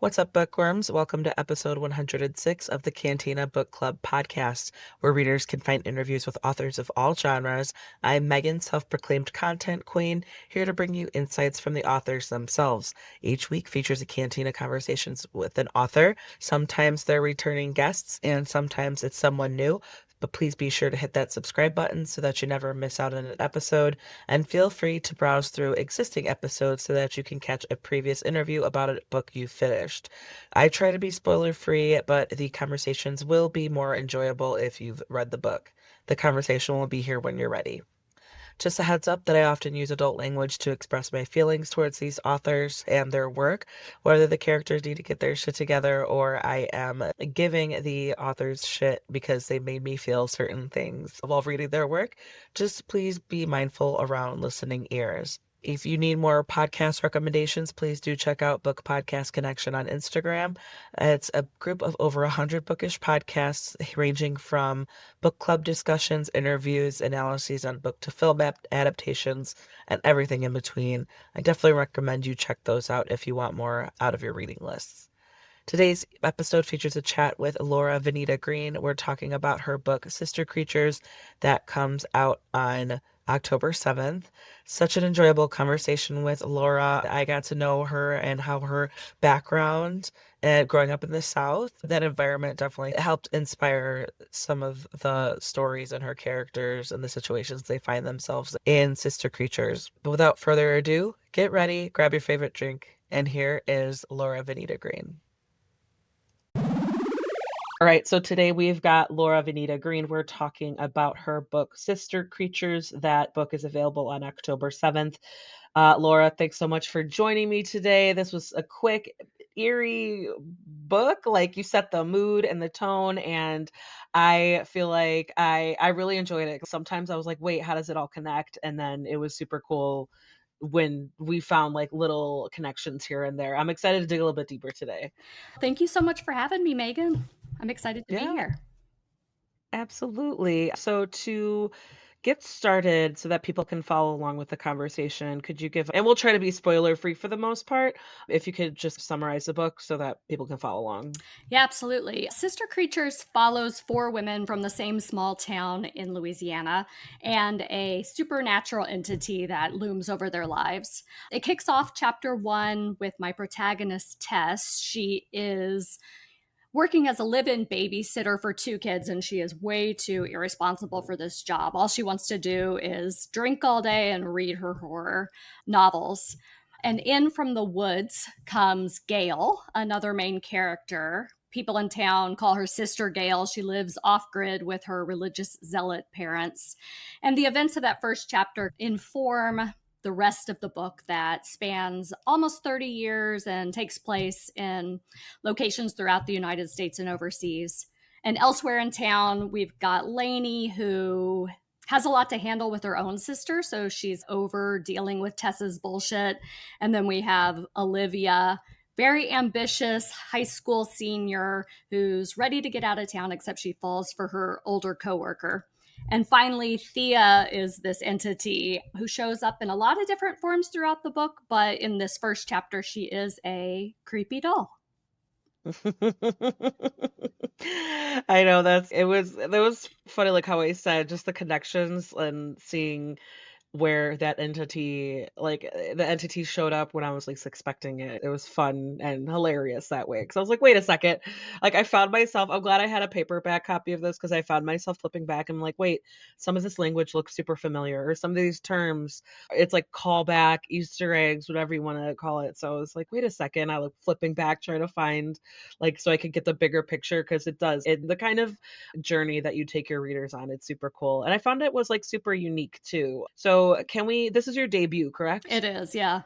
What's up, bookworms? Welcome to episode 106 of the Cantina Book Club podcast, where readers can find interviews with authors of all genres. I'm Megan, self-proclaimed content queen, here to bring you insights from the authors themselves. Each week features a Cantina conversations with an author. Sometimes they're returning guests, and sometimes it's someone new. But please be sure to hit that subscribe button so that you never miss out on an episode. And feel free to browse through existing episodes so that you can catch a previous interview about a book you finished. I try to be spoiler free, but the conversations will be more enjoyable if you've read the book. The conversation will be here when you're ready. Just a heads up that I often use adult language to express my feelings towards these authors and their work, whether the characters need to get their shit together or I am giving the authors shit because they made me feel certain things while reading their work. Just please be mindful around listening ears. If you need more podcast recommendations, please do check out Book Podcast Connection on Instagram. It's a group of over 100 bookish podcasts ranging from book club discussions, interviews, analyses on book to film adaptations, and everything in between. I definitely recommend you check those out if you want more out of your reading lists. Today's episode features a chat with Laura Venita Green. We're talking about her book, Sister Creatures, that comes out on October 7th. Such an enjoyable conversation with Laura. I got to know her and how her background and growing up in the South, that environment definitely helped inspire some of the stories and her characters and the situations they find themselves in Sister Creatures. But without further ado, get ready, grab your favorite drink, and here is Laura Venita Green. All right, so today we've got Laura Venita Green. We're talking about her book, Sister Creatures. That book is available on October 7th. Laura, thanks so much for joining me today. This was a quick, eerie book. Like, you set the mood and the tone, and I feel like I really enjoyed it. Sometimes I was like, wait, how does it all connect? And then it was super cool when we found like little connections here and there. I'm excited to dig a little bit deeper today. Thank you so much for having me, Megan. I'm excited to be Yeah. here. Absolutely. So to get started so that people can follow along with the conversation, could you give, and we'll try to be spoiler free for the most part, if you could just summarize the book so that people can follow along. Yeah, absolutely. Sister Creatures follows four women from the same small town in Louisiana and a supernatural entity that looms over their lives. It kicks off chapter one with my protagonist, Tess. She is working as a live-in babysitter for two kids, and she is way too irresponsible for this job. All she wants to do is drink all day and read her horror novels. And in from the woods comes Gail, another main character. People in town call her Sister Gail. She lives off grid with her religious zealot parents. And the events of that first chapter inform the rest of the book that spans almost 30 years and takes place in locations throughout the United States and overseas. And elsewhere in town, we've got Lainey, who has a lot to handle with her own sister. So she's over dealing with Tessa's bullshit. And then we have Olivia, very ambitious high school senior who's ready to get out of town, except she falls for her older coworker. And finally, Thea is this entity who shows up in a lot of different forms throughout the book, but in this first chapter, she is a creepy doll. I know that was funny, like how I said, just the connections and seeing where that entity, like the entity showed up when I was least expecting it. It was fun and hilarious that way. Cause I was like, wait a second. Like I found myself, I'm glad I had a paperback copy of this because I found myself flipping back and I'm like, wait, some of this language looks super familiar, or some of these terms, it's like callback, Easter eggs, whatever you want to call it. So I was like, wait a second. I look flipping back, trying to find like so I could get the bigger picture because it does. The kind of journey that you take your readers on. It's super cool. And I found it was like super unique too. So this is your debut, correct? It is, yeah.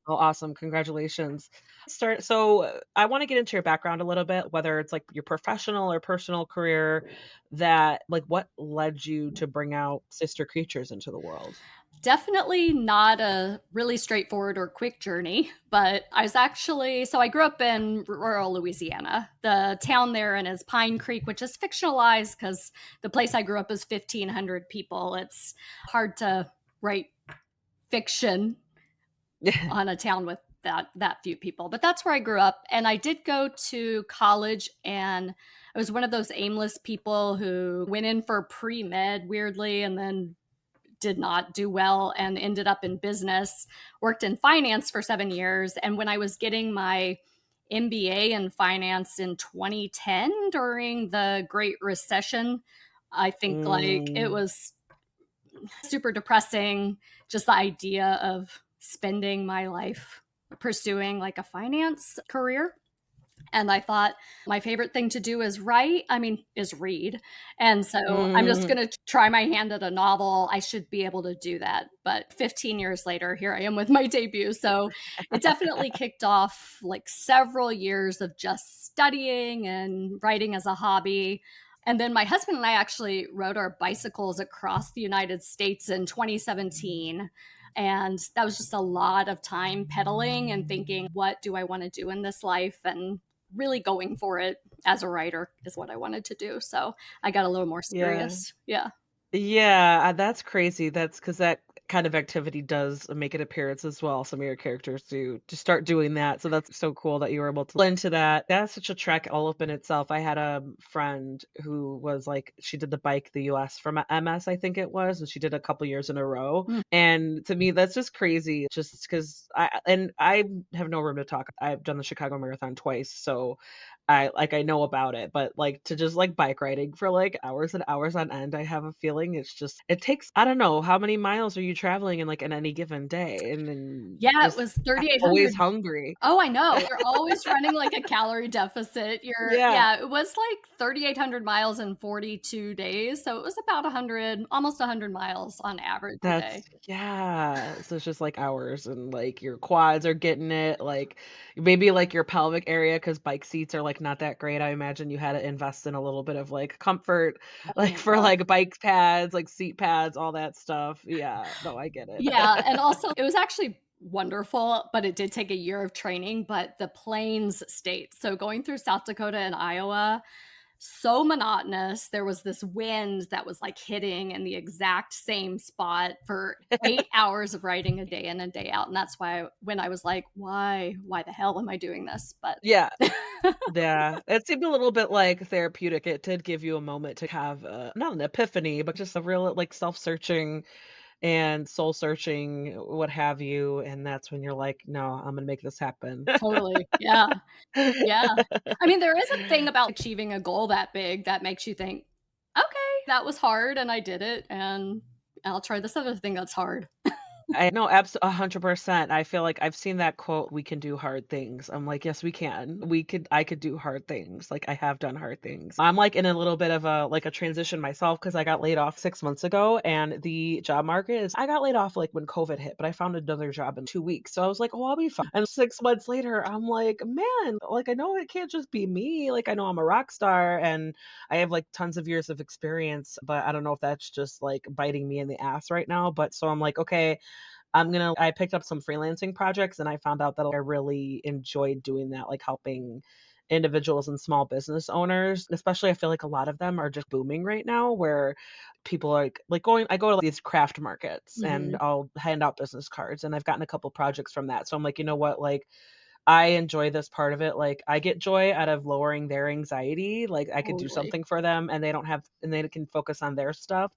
Oh, awesome. Congratulations. I want to get into your background a little bit, whether it's like your professional or personal career, that like what led you to bring out Sister Creatures into the world? Definitely not a really straightforward or quick journey, but I grew up in rural Louisiana. The town there is Pine Creek, which is fictionalized because the place I grew up is 1,500 people. It's hard to write fiction on a town with that few people. But that's where I grew up, and I did go to college, and I was one of those aimless people who went in for pre-med weirdly and then did not do well and ended up in business, worked in finance for 7 years. And when I was getting my MBA in finance in 2010 during the Great Recession, I think like it Mm. was super depressing, just the idea of spending my life pursuing like a finance career. And I thought my favorite thing to do is write, I mean, is read. And so I'm just Mm. going to try my hand at a novel. I should be able to do that. But 15 years later, here I am with my debut. So it definitely kicked off like several years of just studying and writing as a hobby. And then my husband and I actually rode our bicycles across the United States in 2017. And that was just a lot of time pedaling and thinking, what do I want to do in this life? And really going for it as a writer is what I wanted to do. So I got a little more Yeah. serious. Yeah. Yeah, that's crazy. That's because that kind of activity does make an appearance as well. Some of your characters do to start doing that. So that's so cool that you were able to into that. That's such a trek all up in itself. I had a friend who was like, she did the bike the US from MS, I think it was, and she did a couple years in a row. Mm. And to me, that's just crazy. Just because I have no room to talk. I've done the Chicago Marathon twice, so I know about it, but, like, to just, like, bike riding for, like, hours and hours on end, I have a feeling it's just it takes I don't know, how many miles are you traveling in, like, in any given day? And then Yeah, it just was 3,800. always hungry. Oh, I know. You're always running like a calorie deficit. Yeah, Yeah, it was like 3,800 miles in 42 days. So it was about 100, almost 100 miles on average a that's day. yeah, so it's just, like, hours and, like, your quads are getting it, like, maybe, like, your pelvic area because bike seats are, like, not that great. I imagine you had to invest in a little bit of, like, comfort, Oh like, my for, gosh. like, bike pads, like, seat pads, all that stuff. Yeah, no, I get it. Yeah, and also it was actually wonderful, but it did take a year of training, but the plains state. So going through South Dakota and Iowa, so monotonous. There was this wind that was like hitting in the exact same spot for 8 hours of riding a day in and day out. And that's why when I was like, why the hell am I doing this? But Yeah. Yeah, it seemed a little bit, like, therapeutic. It did give you a moment to have, not an epiphany, but just a real, like, self-searching and soul-searching, what have you, and that's when you're like, "No, I'm gonna make this happen." totally. Yeah. Yeah. I mean, there is a thing about achieving a goal that big that makes you think, okay, that was hard and I did it. And I'll try this other thing that's hard. I know, 100%. I feel like I've seen that quote, "We can do hard things." I'm like, "Yes, we can. I could do hard things." Like, I have done hard things. I'm, like, in a little bit of a like, a transition myself because I got laid off 6 months ago, and the job market is I got laid off, like, when COVID hit, but I found another job in 2 weeks. So I was like, "Oh, I'll be fine." And 6 months later, I'm like, "Man, like, I know it can't just be me. Like, I know I'm a rock star, and I have, like, tons of years of experience, but I don't know if that's just, like, biting me in the ass right now." But so I'm like, "Okay, I picked up some freelancing projects and I found out that I really enjoyed doing that, like helping individuals and small business owners. Especially I feel like a lot of them are just booming right now where people are like going I go to these craft markets and Mhm. I'll hand out business cards and I've gotten a couple projects from that. So I'm like, you know what, like I enjoy this part of it. Like I get joy out of lowering their anxiety. Like I could do Totally. something for them and they don't have and they can focus on their stuff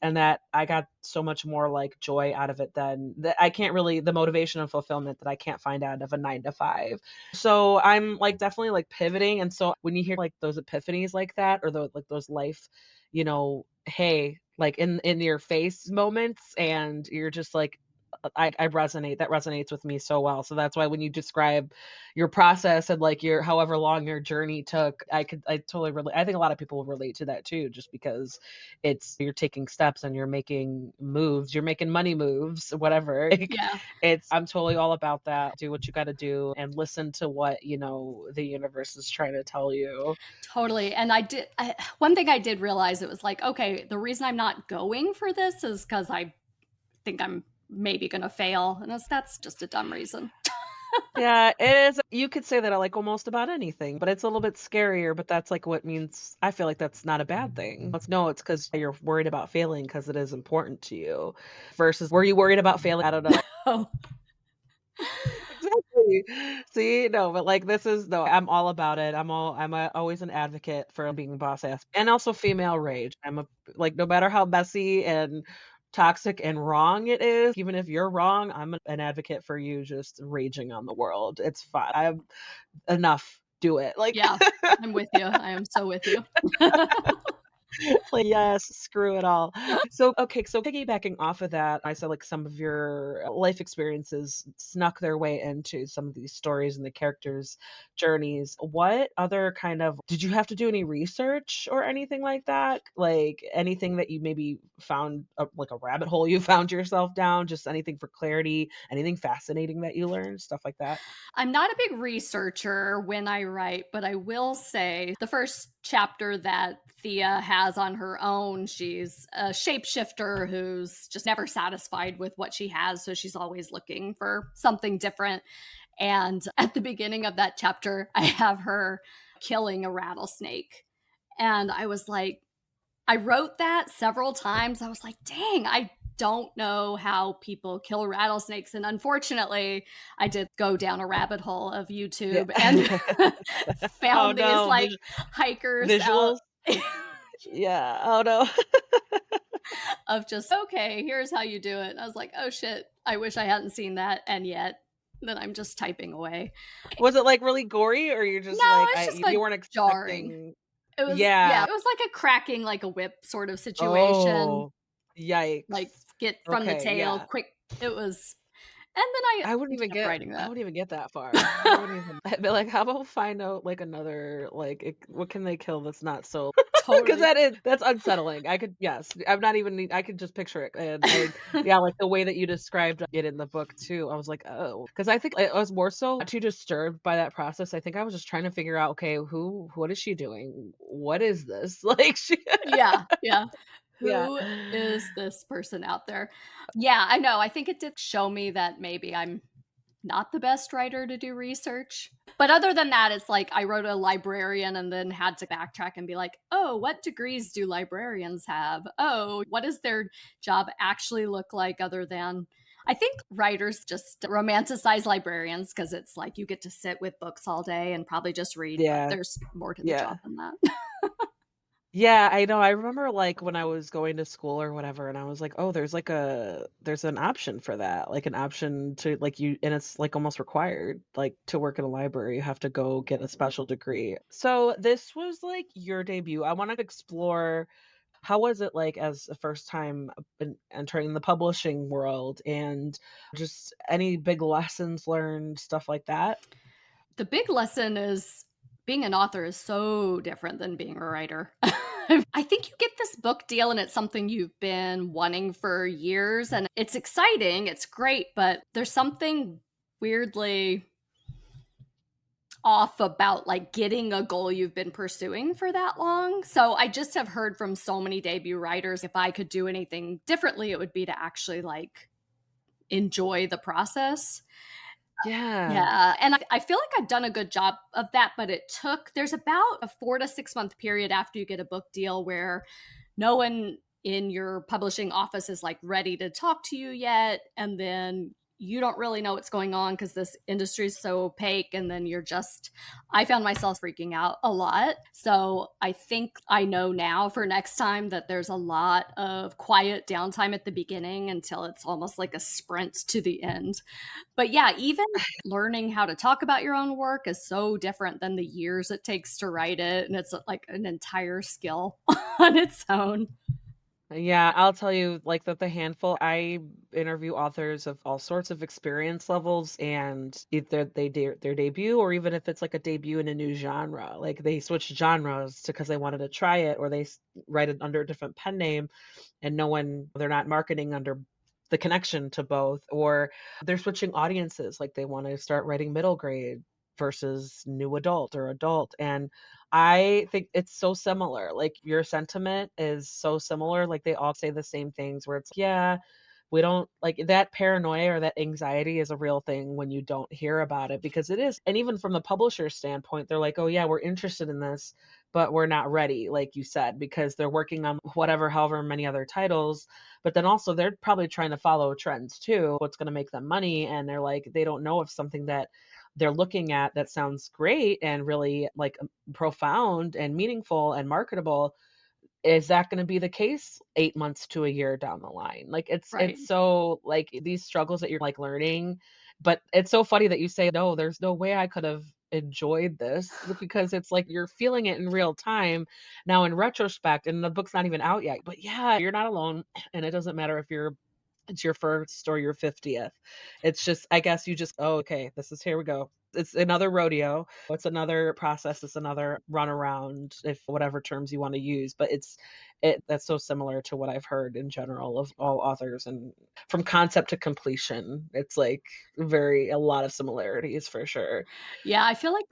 and that I got so much more, like, joy out of it than that I can't really the motivation and fulfillment that I can't find out of a 9 to 5. So, I'm, like, definitely, like, pivoting, and so when you hear, like, those epiphanies like that or those life, hey, like, in your face moments, and you're just like, I resonate that resonates with me so well, so that's why when you describe your process and, like, your however long your journey took, I totally relate I think a lot of people will relate to that too, just because it's you're taking steps and you're making moves, you're making money moves, whatever. Like, Yeah. it's I'm totally all about that. Do what you gotta do and listen to what, the universe is trying to tell you. Totally, and one thing I did realize, it was like, okay, the reason I'm not going for this is because I think I'm maybe gonna fail, and that's just a dumb reason. Yeah, it is you could say that I like almost about anything, but it's a little bit scarier, but that's, like, what means I feel like that's not a bad thing. It's because 'cause you're worried about failing because it is important to you, versus were you worried about failing? I don't know. Oh, exactly. See, no, but, like, this is no, I'm all about it. Always an advocate for being boss ass and also female rage. Like, no matter how messy and toxic and wrong it is, even if you're wrong, I'm an advocate for you just raging on the world. It's fine. I'm enough. Do it. Like Yeah, I'm with you. I am so with you. like, yes, screw it all. So, okay, so piggybacking off of that, I said like some of your life experiences snuck their way into some of these stories and the characters' journeys. What other kind of did you have to do any research or anything like that? Like anything that you maybe found like a rabbit hole you found yourself down, just anything for clarity, anything fascinating that you learned, stuff like that? I'm not a big researcher when I write, but I will say the first chapter that Thea has on her own, she's a shapeshifter who's just never satisfied with what she has. So she's always looking for something different. And at the beginning of that chapter, I have her killing a rattlesnake. And I was like, I wrote that several times. I was like, dang, I don't know how people kill rattlesnakes. And unfortunately, I did go down a rabbit hole of Yeah. YouTube and Oh found these no, like hikers out visuals. Yeah. Oh no. of just, okay, here's how you do it. And I was like, oh shit, I wish I hadn't seen that. And yet, then I'm just typing away. Was it, like, really gory or you're just No, like, it's I just you a weren't jarring. expecting It was, yeah, yeah. it was like a cracking like a whip sort of situation. Oh, yikes. Like get from the Okay, tail yeah. quick. It was, and then I ended up writing I that. wouldn't even get that far. I wouldn't even I'd be like, "How about find out, like, another, like, what can they kill that's not so" 'cause Totally. that's unsettling. I could yes, I'm not even need I could just picture it, and I yeah, like, the way that you described it in the book too, I was like, "Oh," 'cause I think I was more so not too disturbed by that process. I think I was just trying to figure out, "Okay, what is she doing? What is this?" Like, she Yeah, yeah. yeah. Who is this person out there? Yeah, I know. I think it did show me that maybe I'm not the best writer to do research. But other than that, it's like I wrote a librarian and then had to backtrack and be like, oh, what degrees do librarians have? Oh, what does their job actually look like other than I think writers just romanticize librarians because it's like you get to sit with books all day and probably just read, but Yeah, there's more to the yeah. job than that. Yeah, I know. I remember, like, when I was going to school or whatever, and I was like, "Oh, there's an option for that, like, an option to, like, you and it's, like, almost required, like, to work in a library, you have to go get a special degree." So, this was, like, your debut. I wanna explore how was it, like, as a first time entering the publishing world, and just any big lessons learned, stuff like that? The big lesson is being an author is so different than being a writer. I think you get this book deal and it's something you've been wanting for years and it's exciting, it's great, but there's something weirdly off about like getting a goal you've been pursuing for that long. So I just have heard from so many debut writers if I could do anything differently it would be to actually like enjoy the process. Yeah. Yeah, and I feel like I've done a good job of that, but there's about a 4 to 6 month period after you get a book deal where no one in your publishing office is, like, ready to talk to you yet, and then you don't really know what's going on because this industry is so opaque, and then you're just I found myself freaking out a lot, so I think I know now for next time that there's a lot of quiet downtime at the beginning until it's almost like a sprint to the end. But yeah, even learning how to talk about your own work is so different than the years it takes to write it, and it's like an entire skill on its own. Yeah, I'll tell you, like, that the handful I interview authors of all sorts of experience levels, and either their debut or even if it's, like, a debut in a new genre, like, they switch genres because they wanted to try it or they write it under a different pen name and they're not marketing under the connection to both, or they're switching audiences, like, they wanna start writing middle grade versus new adult or adult, and I think it's so similar, like, your sentiment is so similar, like, they all say the same things where it's, "Yeah, we don't" like, that paranoia or that anxiety is a real thing when you don't hear about it because it is, and even from the publisher's standpoint, they're like, "Oh, yeah, we're interested in this," but we're not ready, like you said, because they're working on whatever, however many other titles. But then also they're probably trying to follow trends too, what's going to make them money. And they're like, they don't know if something that they're looking at that sounds great and really like profound and meaningful and marketable, is that gonna be the case 8 months to a year down the line? Like, Right. it's so like, these struggles that you're, like, learning, but it's so funny that you say, "No, there's no way I could have enjoyed this," because it's like you're feeling it in real time now in retrospect, and the book's not even out yet, but yeah, you're not alone, and it doesn't matter if it's your 1st or your 50th. It's just I guess you just, "Oh, okay, this is here we go." It's another rodeo. It's another process. It's another run around, if whatever terms you wanna use, but that's so similar to what I've heard in general of all authors, and from concept to completion, it's, like, very a lot of similarities for sure. Yeah, I feel like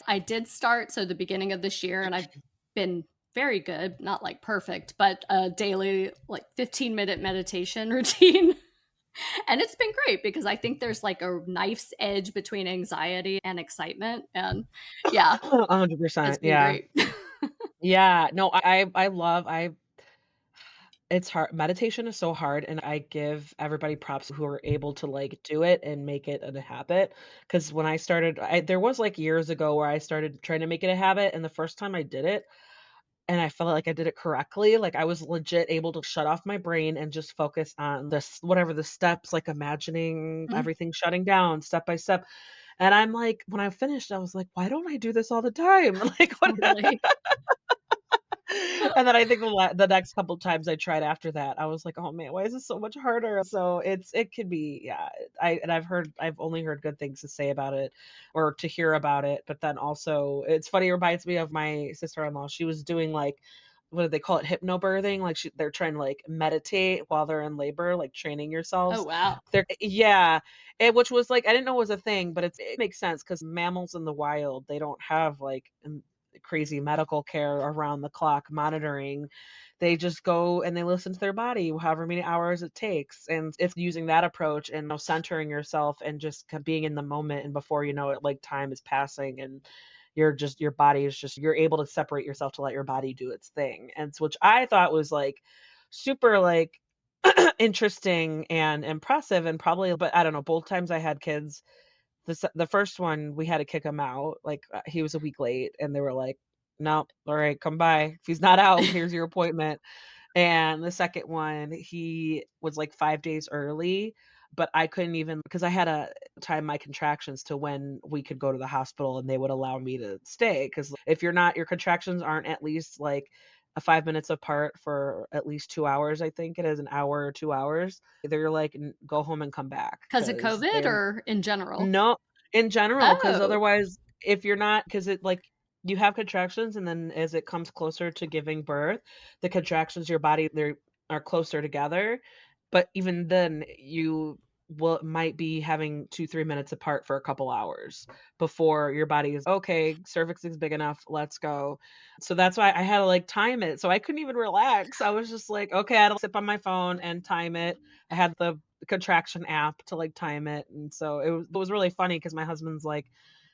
I did start so the beginning of this year, and I've been very good, not like perfect, but a daily like 15-minute meditation routine. And it's been great because I think there's like a knife's edge between anxiety and excitement. And yeah, it's 100%, been yeah. great. Yeah, no, I love I it's hard. Meditation is so hard, and I give everybody props who are able to, like, do it and make it a habit. Because when I started there was, like, years ago where I started trying to make it a habit, and the first time I did it, and I felt like I did it correctly, like, I was legit able to shut off my brain and just focus on this whatever the steps, like, imagining Mm, everything shutting down step by step, and I'm like when I finished, I was like, "Why don't I do this all the time?" Like, what totally. and then I think the next couple times I tried after that, I was like, "Oh, man, why is this so much harder?" So it could be yeah, I've only heard good things to say about it or to hear about it, but then also it's funny, it reminds me of my sister-in-law. She was doing, like, what do they call it? Hypnobirthing, like, they're trying to, like, meditate while they're in labor, like, training Oh, yourselves. wow. Yeah, which was, like I didn't know it was a thing, but it makes sense because mammals in the wild, they don't have, like, crazy medical care around the clock monitoring. They just go and they listen to their body however many hours it takes. And it's using that approach and centering yourself and just being in the moment. And before you know it, like time is passing and your body is just, you're able to separate yourself to let your body do its thing. And which I thought was like super like interesting and impressive and probably, but I don't know, both times I had kids, the first one, we had to kick him out, like, he was a week late, and they were like, "No, alright, come by. If he's not out, here's your appointment." And the second one, he was, like, 5 days early, but I couldn't even because I had to time my contractions to when we could go to the hospital and they would allow me to stay. Because if you're not your contractions aren't at least, like, 5 minutes apart for at least 2 hours, I think it is, an hour or 2 hours, they're like, "N Go home and come back Because of because COVID they're or in general? no, in general, because Oh, otherwise, if you're not, because it like, you have contractions, and then as it comes closer to giving birth, the contractions, your body, they are closer together, but even then, you might be having 2, 3 minutes apart for a couple hours before your body is, "Okay, cervix is big enough, let's go." So that's why I had to, like, time it, so I couldn't even relax. I was just like, "Okay," I had to sip on my phone and time it. I had the contraction app to, like, time it, and so it was really funny because my husband's like,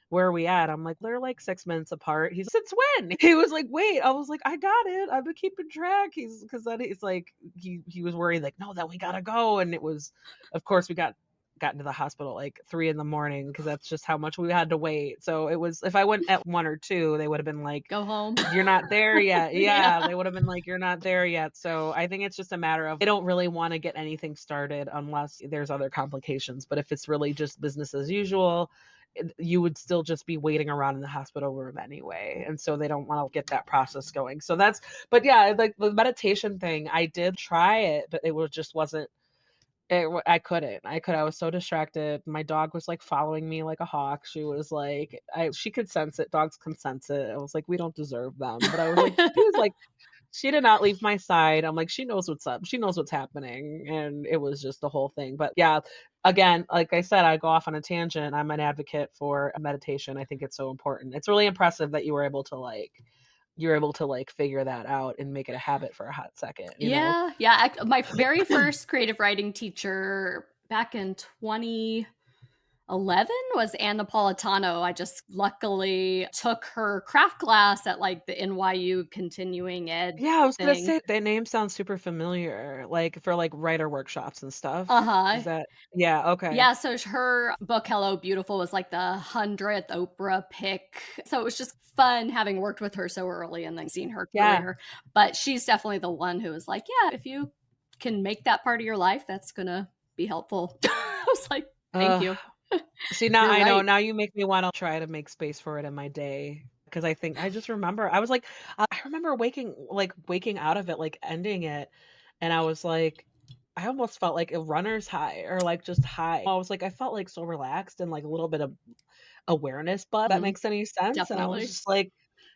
"Where are we at?" I'm like, "They're, like, 6 minutes apart." He's, "Since when?" He was like, "Wait." I was like, "I got it. I've been keeping track." He's because then he's like he was worried, like, "No, then we gotta go," and it was of course, we got into the hospital, like, 3 in the morning because that's just how much we had to wait. So it was if I went at 1 or 2, they would've been like, go home. "You're not there yet." Yeah. Yeah, they would've been like, "You're not there yet." So, I think it's just a matter of they don't really wanna get anything started unless there's other complications, but if it's really just business as usual, you would still just be waiting around in the hospital room anyway, and so they don't wanna get that process going. So that's but yeah, like, the meditation thing, I did try it, but it was just wasn't I couldn't. I was so distracted. My dog was, like, following me like a hawk. She was like she could sense it. Dogs can sense it. I was like, "We don't deserve them." But I was like, she was like she did not leave my side. I'm like, "She knows what's up. She knows what's happening." And it was just the whole thing. But yeah, again, like I said, I go off on a tangent. I'm an advocate for meditation. I think it's so important. It's really impressive that you were able to, like, figure that out and make it a habit for a hot second, you know? Yeah, yeah, my very first creative writing teacher back in 2011 11 was Ann Napolitano. I just luckily took her craft class at, like, the NYU continuing ed Yeah, I was gonna thing. say their name sounds super familiar, like, for, like, writer workshops and stuff. Uh-huh. Is that yeah, okay. Yeah, so her book, Hello, Beautiful, was, like, the 100th Oprah pick. So it was just fun having worked with her so early and then seeing her Yeah. career. But she's definitely the one who was like, "Yeah, if you can make that part of your life, that's gonna be helpful." I was like, "Thank Ugh. you." See, now You're I know, right. now you make me wanna try to make space for it in my day, because I think I just remember I was like I remember waking out of it, like, ending it, and I was like I almost felt like a runner's high or, like, just high. I was like I felt, like, so relaxed and, like, a little bit of awareness, but that Mhm. makes any sense, and I was Definitely. just like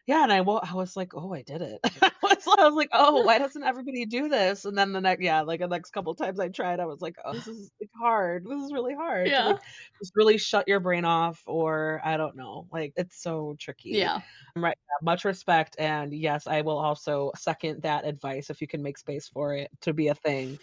yeah, and I was like, "Oh, I did it." I was like, "Oh, why doesn't everybody do this?" And then the next couple times I tried, I was like, "Oh, this is, like, hard. This is really hard to, Yeah. like, just really shut your brain off," or I don't know, like, it's so tricky. Yeah. Right, yeah, much respect, and yes, I will also second that advice if you can make space for it to be a thing.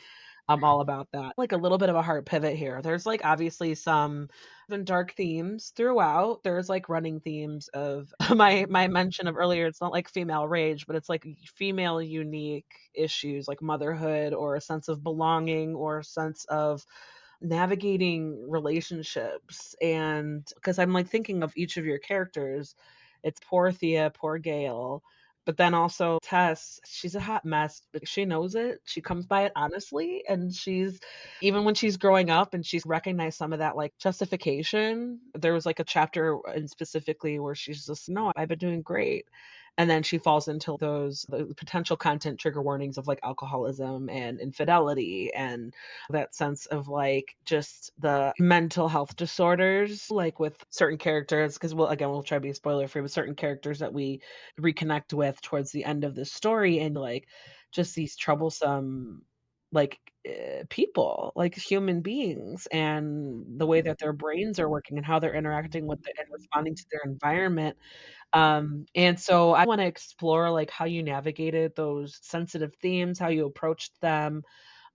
I'm all about that. Like, a little bit of a hard pivot here. There's, like, obviously some even dark themes throughout. There's, like, running themes of my mention of earlier, it's not like female rage, but it's, like, female unique issues, like motherhood or a sense of belonging or a sense of navigating relationships, and because 'cause I'm, like, thinking of each of your characters, it's poor Thea, poor Gail, but then also Tess, she's a hot mess, but she knows it, she comes by it honestly, and she's even when she's growing up and she's recognized some of that, like, justification, there was, like, a chapter and specifically where she's just, "No, I've been doing great," and then she falls into the potential content trigger warnings of, like, alcoholism and infidelity and that sense of, like, just the mental health disorders, like, with certain characters, because we'll try to be spoiler free with certain characters that we reconnect with towards the end of the story, and, like, just these troublesome, like, people, like, human beings, and the way that their brains are working and how they're interacting with and responding to their environment, and so I wanna explore, like, how you navigated those sensitive themes, how you approached them,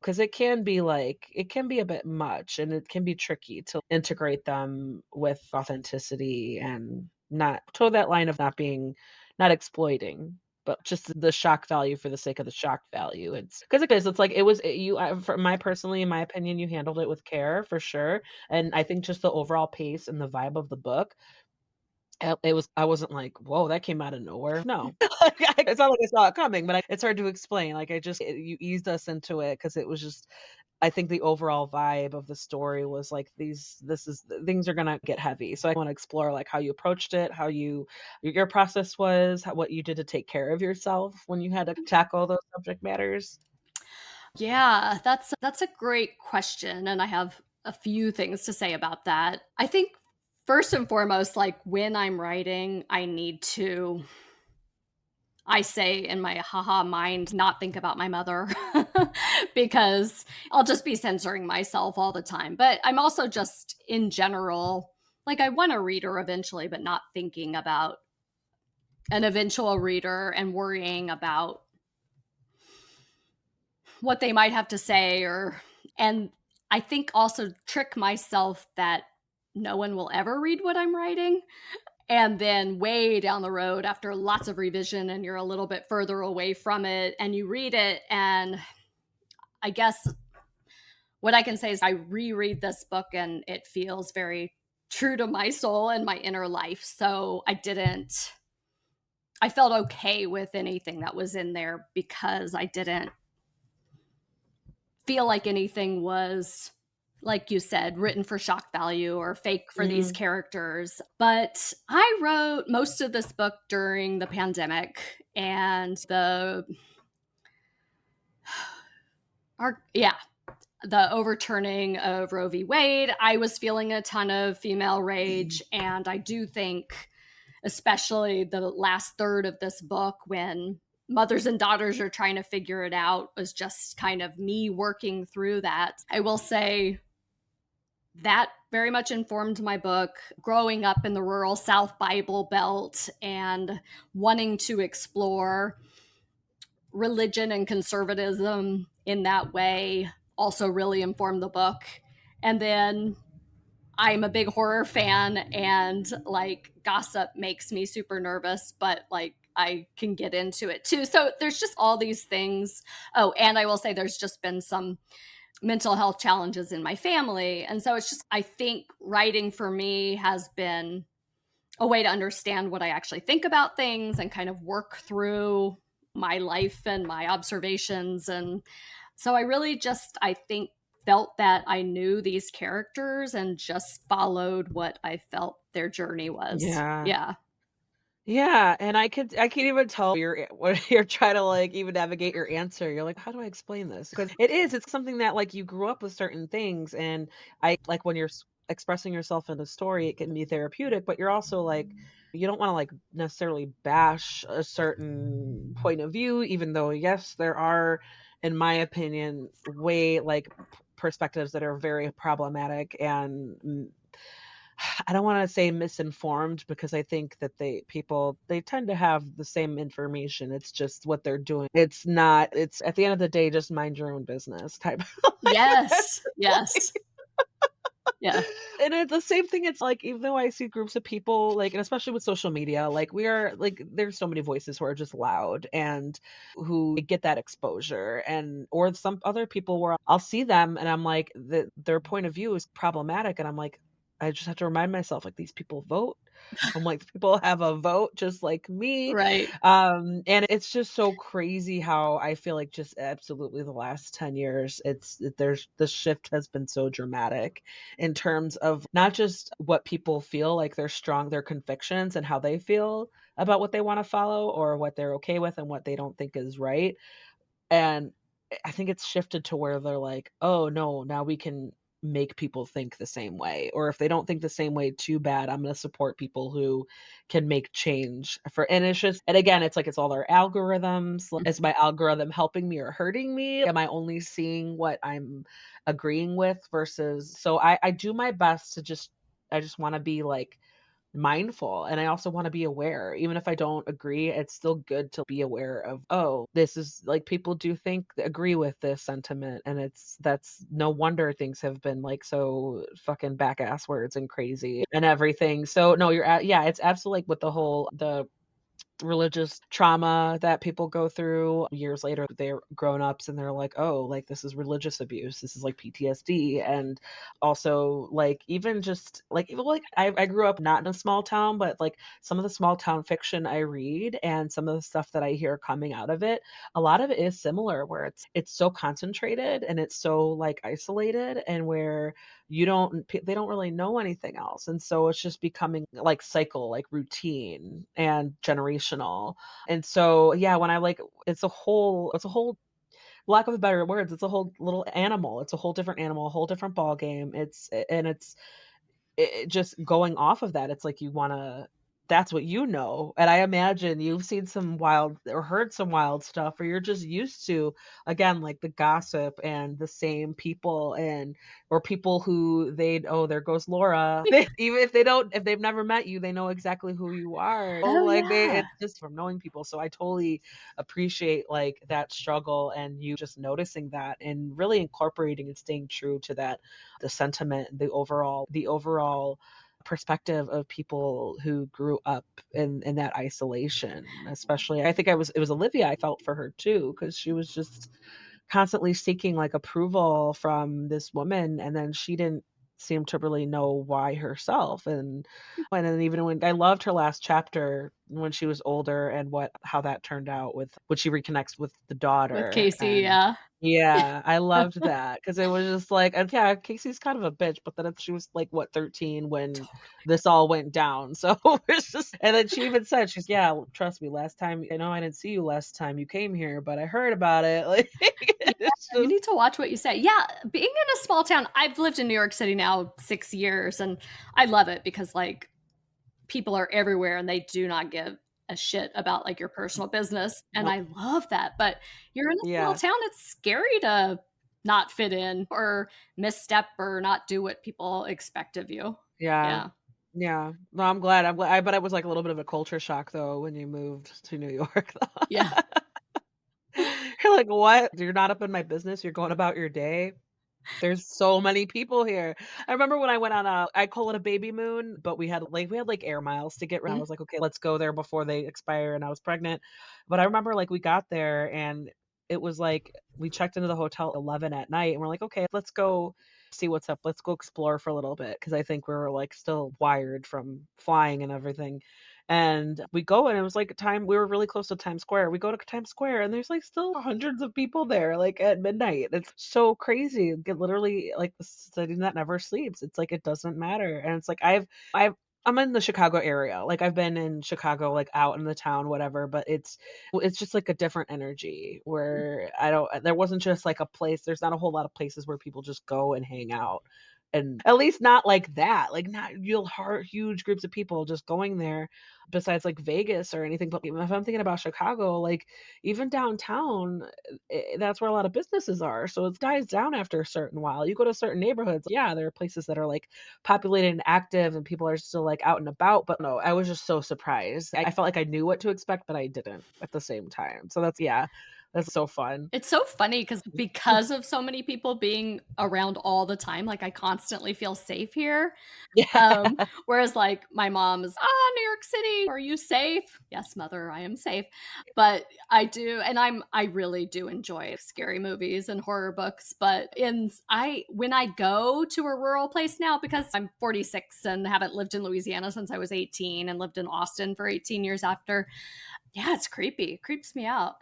'cause it can be a bit much, and it can be tricky to integrate them with authenticity and not toe that line of not exploiting, but just the shock value for the sake of the shock value. It's 'cause it is, it's like it was you for my personally, in my opinion, you handled it with care for sure, and I think just the overall pace and the vibe of the book, it was I wasn't like, "Whoa, that came out of nowhere." No. Like, it's not like I saw it coming, but I it's hard to explain, like, you eased us into it because it was just I think the overall vibe of the story was like things are gonna get heavy. So I wanna explore, like, how you approached it, how your process was, what you did to take care of yourself when you had to tackle those subject matters. Yeah, that's a great question, and I have a few things to say about that. I think first and foremost, like, when I'm writing, I say in my haha mind, not think about my mother because I'll just be censoring myself all the time. But I'm also just in general, like, I want a reader eventually, but not thinking about an eventual reader and worrying about what they might have to say and I think also trick myself that no one will ever read what I'm writing. And then way down the road after lots of revision and you're a little bit further away from it and you read it and I guess what I can say is I reread this book and it feels very true to my soul and my inner life. So I felt okay with anything that was in there because I didn't feel like anything was, like you said, written for shock value or fake for these Mhm. characters. But I wrote most of this book during the pandemic and yeah, the overturning of Roe v. Wade. I was feeling a ton of female rage. And I do think, especially the last third of this book, when mothers and daughters are trying to figure it out, was just kind of me working through that. I will say that very much informed my book. Growing up in the rural South Bible Belt and wanting to explore religion and conservatism in that way also really informed the book. And then I'm a big horror fan, and like gossip makes me super nervous, but like I can get into it too. So there's just all these things. Oh, and I will say there's just been some mental health challenges in my family. And so it's just, I think writing for me has been a way to understand what I actually think about things and kind of work through my life and my observations. And so I really just, I think, felt that I knew these characters and just followed what I felt their journey was. Yeah. Yeah. Yeah, and I can even tell when you're trying to, like, even navigate your answer, you're like, "How do I explain this?" Because it's something that, like, you grew up with certain things, and I like, when you're expressing yourself in a story, it can be therapeutic, but you're also, like, you don't wanna, like, necessarily bash a certain point of view, even though, yes, there are, in my opinion, way, like, perspectives that are very problematic and I don't wanna say misinformed because I think that they tend to have the same information, it's just what they're doing. It's at the end of the day, just mind your own business type like, Yes. that's Yes. Yeah. and it's the same thing, it's like, even though I see groups of people, like and especially with social media, like, we are like, there's so many voices who are just loud and who get that exposure, and or some other people where I'll see them and I'm like, their point of view is problematic, and I'm like, I just have to remind myself, like, these people vote. I'm like, people have a vote just like me. Right. And it's just so crazy how I feel like just absolutely the last 10 years, there's the shift has been so dramatic in terms of not just what people feel like their convictions and how they feel about what they want to follow or what they're okay with and what they don't think is right. And I think it's shifted to where they're like, "Oh, no, now we can make people think the same way." Or if they don't think the same way, too bad. I'm gonna support people who can make change for and it's just and again, it's like it's all their algorithms. Is my algorithm helping me or hurting me? Am I only seeing what I'm agreeing with versus so I do my best to just I just wanna be like mindful and I also want to be aware. Even if I don't agree, it's still good to be aware of, oh, this is like people do agree with this sentiment and that's no wonder things have been like so fucking back ass words and crazy and everything. So no, yeah, it's absolutely like with the religious trauma that people go through. Years later, they're grown-ups and they're like, "Oh, like, this is religious abuse. This is, like, PTSD," and also, like, even like, I grew up not in a small town, but, like, some of the small town fiction I read and some of the stuff that I hear coming out of it, a lot of it is similar where it's so concentrated and it's so, like, isolated and where they don't really know anything else, and so it's just becoming like cycle, like routine and generational, and so, yeah, when I like it's a whole lack of a better words, it's a whole little animal, it's a whole different animal, a whole different ball game, it's just going off of that, it's like you wanna that's what you know, and I imagine you've seen some wild or heard some wild stuff, or you're just used to, again, like, the gossip and the same people and or people who "Oh, there goes Laura." Even if they've never met you, they know exactly who you are. Oh, Oh, like, yeah. it's just from knowing people, so I totally appreciate, like, that struggle and you just noticing that and really incorporating and staying true to that the sentiment, the overall perspective of people who grew up in that isolation, especially I think it was Olivia I felt for her too, because she was just constantly seeking, like, approval from this woman, and then she didn't seem to really know why herself, and then even when I loved her last chapter when she was older and how that turned out with when she reconnects with the With daughter, Casey, and yeah. yeah, I loved that because it was just like and yeah, Casey's kind of a bitch, but then she was, like, what, 13 when this all went down, so it's just and then she even said, she's, "Yeah, trust me, last time I know I didn't see you last time you came here, but I heard about it," like, Yeah, it's you just need to watch what you say. Yeah, being in a small town, I've lived in New York City now 6 years, and I love it because, like, people are everywhere and they do not give a shit about, like, your personal business, and nope. I love that, but you're in a small Yeah, town, it's scary to not fit in or misstep or not do what people expect of you. yeah, Yeah. yeah. No, I'm glad I bet it was, like, a little bit of a culture shock, though, when you moved to New York, Yeah. You're like, "What? You're not up in my business, you're going about your day?" There's so many people here. I remember when I went on I call it a baby moon, but we had air miles to get. I Mm. was like, "Okay, let's go there before they expire," and I was pregnant. But I remember, like, we got there and it was like we checked into the hotel at 11 at night, and we're like, "Okay, let's go see what's up. Let's go explore for a little bit," because I think we were, like, still wired from flying and everything. And we go and it was like time we were really close to Times Square. We go to Times Square and there's like still hundreds of people there, like at midnight. It's so crazy. It literally like the city that never sleeps. It's like it doesn't matter. And it's like I'm in the Chicago area. Like I've been in Chicago, like out in the town, whatever, but it's just like a different energy where I don't there wasn't just like a place, there's not a whole lot of places where people just go and hang out. And at least not like that. Like not you'll hear huge groups of people just going there besides like Vegas or anything. But even if I'm thinking about Chicago, like even downtown, that's where a lot of businesses are. So it dies down after a certain while. You go to certain neighborhoods, yeah, there are places that are like populated and active and people are still like out and about. But no, I was just so surprised. I felt like I knew what to expect, but I didn't at the same time. So yeah, that's so fun. It's so funny because of so many people being around all the time, like, I constantly feel safe here. Yeah. Whereas, like, my mom is, "Ah, New York City, are you safe?" "Yes, mother, I am safe." But I really do enjoy scary movies and horror books, but in I when I go to a rural place now, because I'm 46 and haven't lived in Louisiana since I was 18 and lived in Austin for 18 years after, yeah, it's creepy. It creeps me out.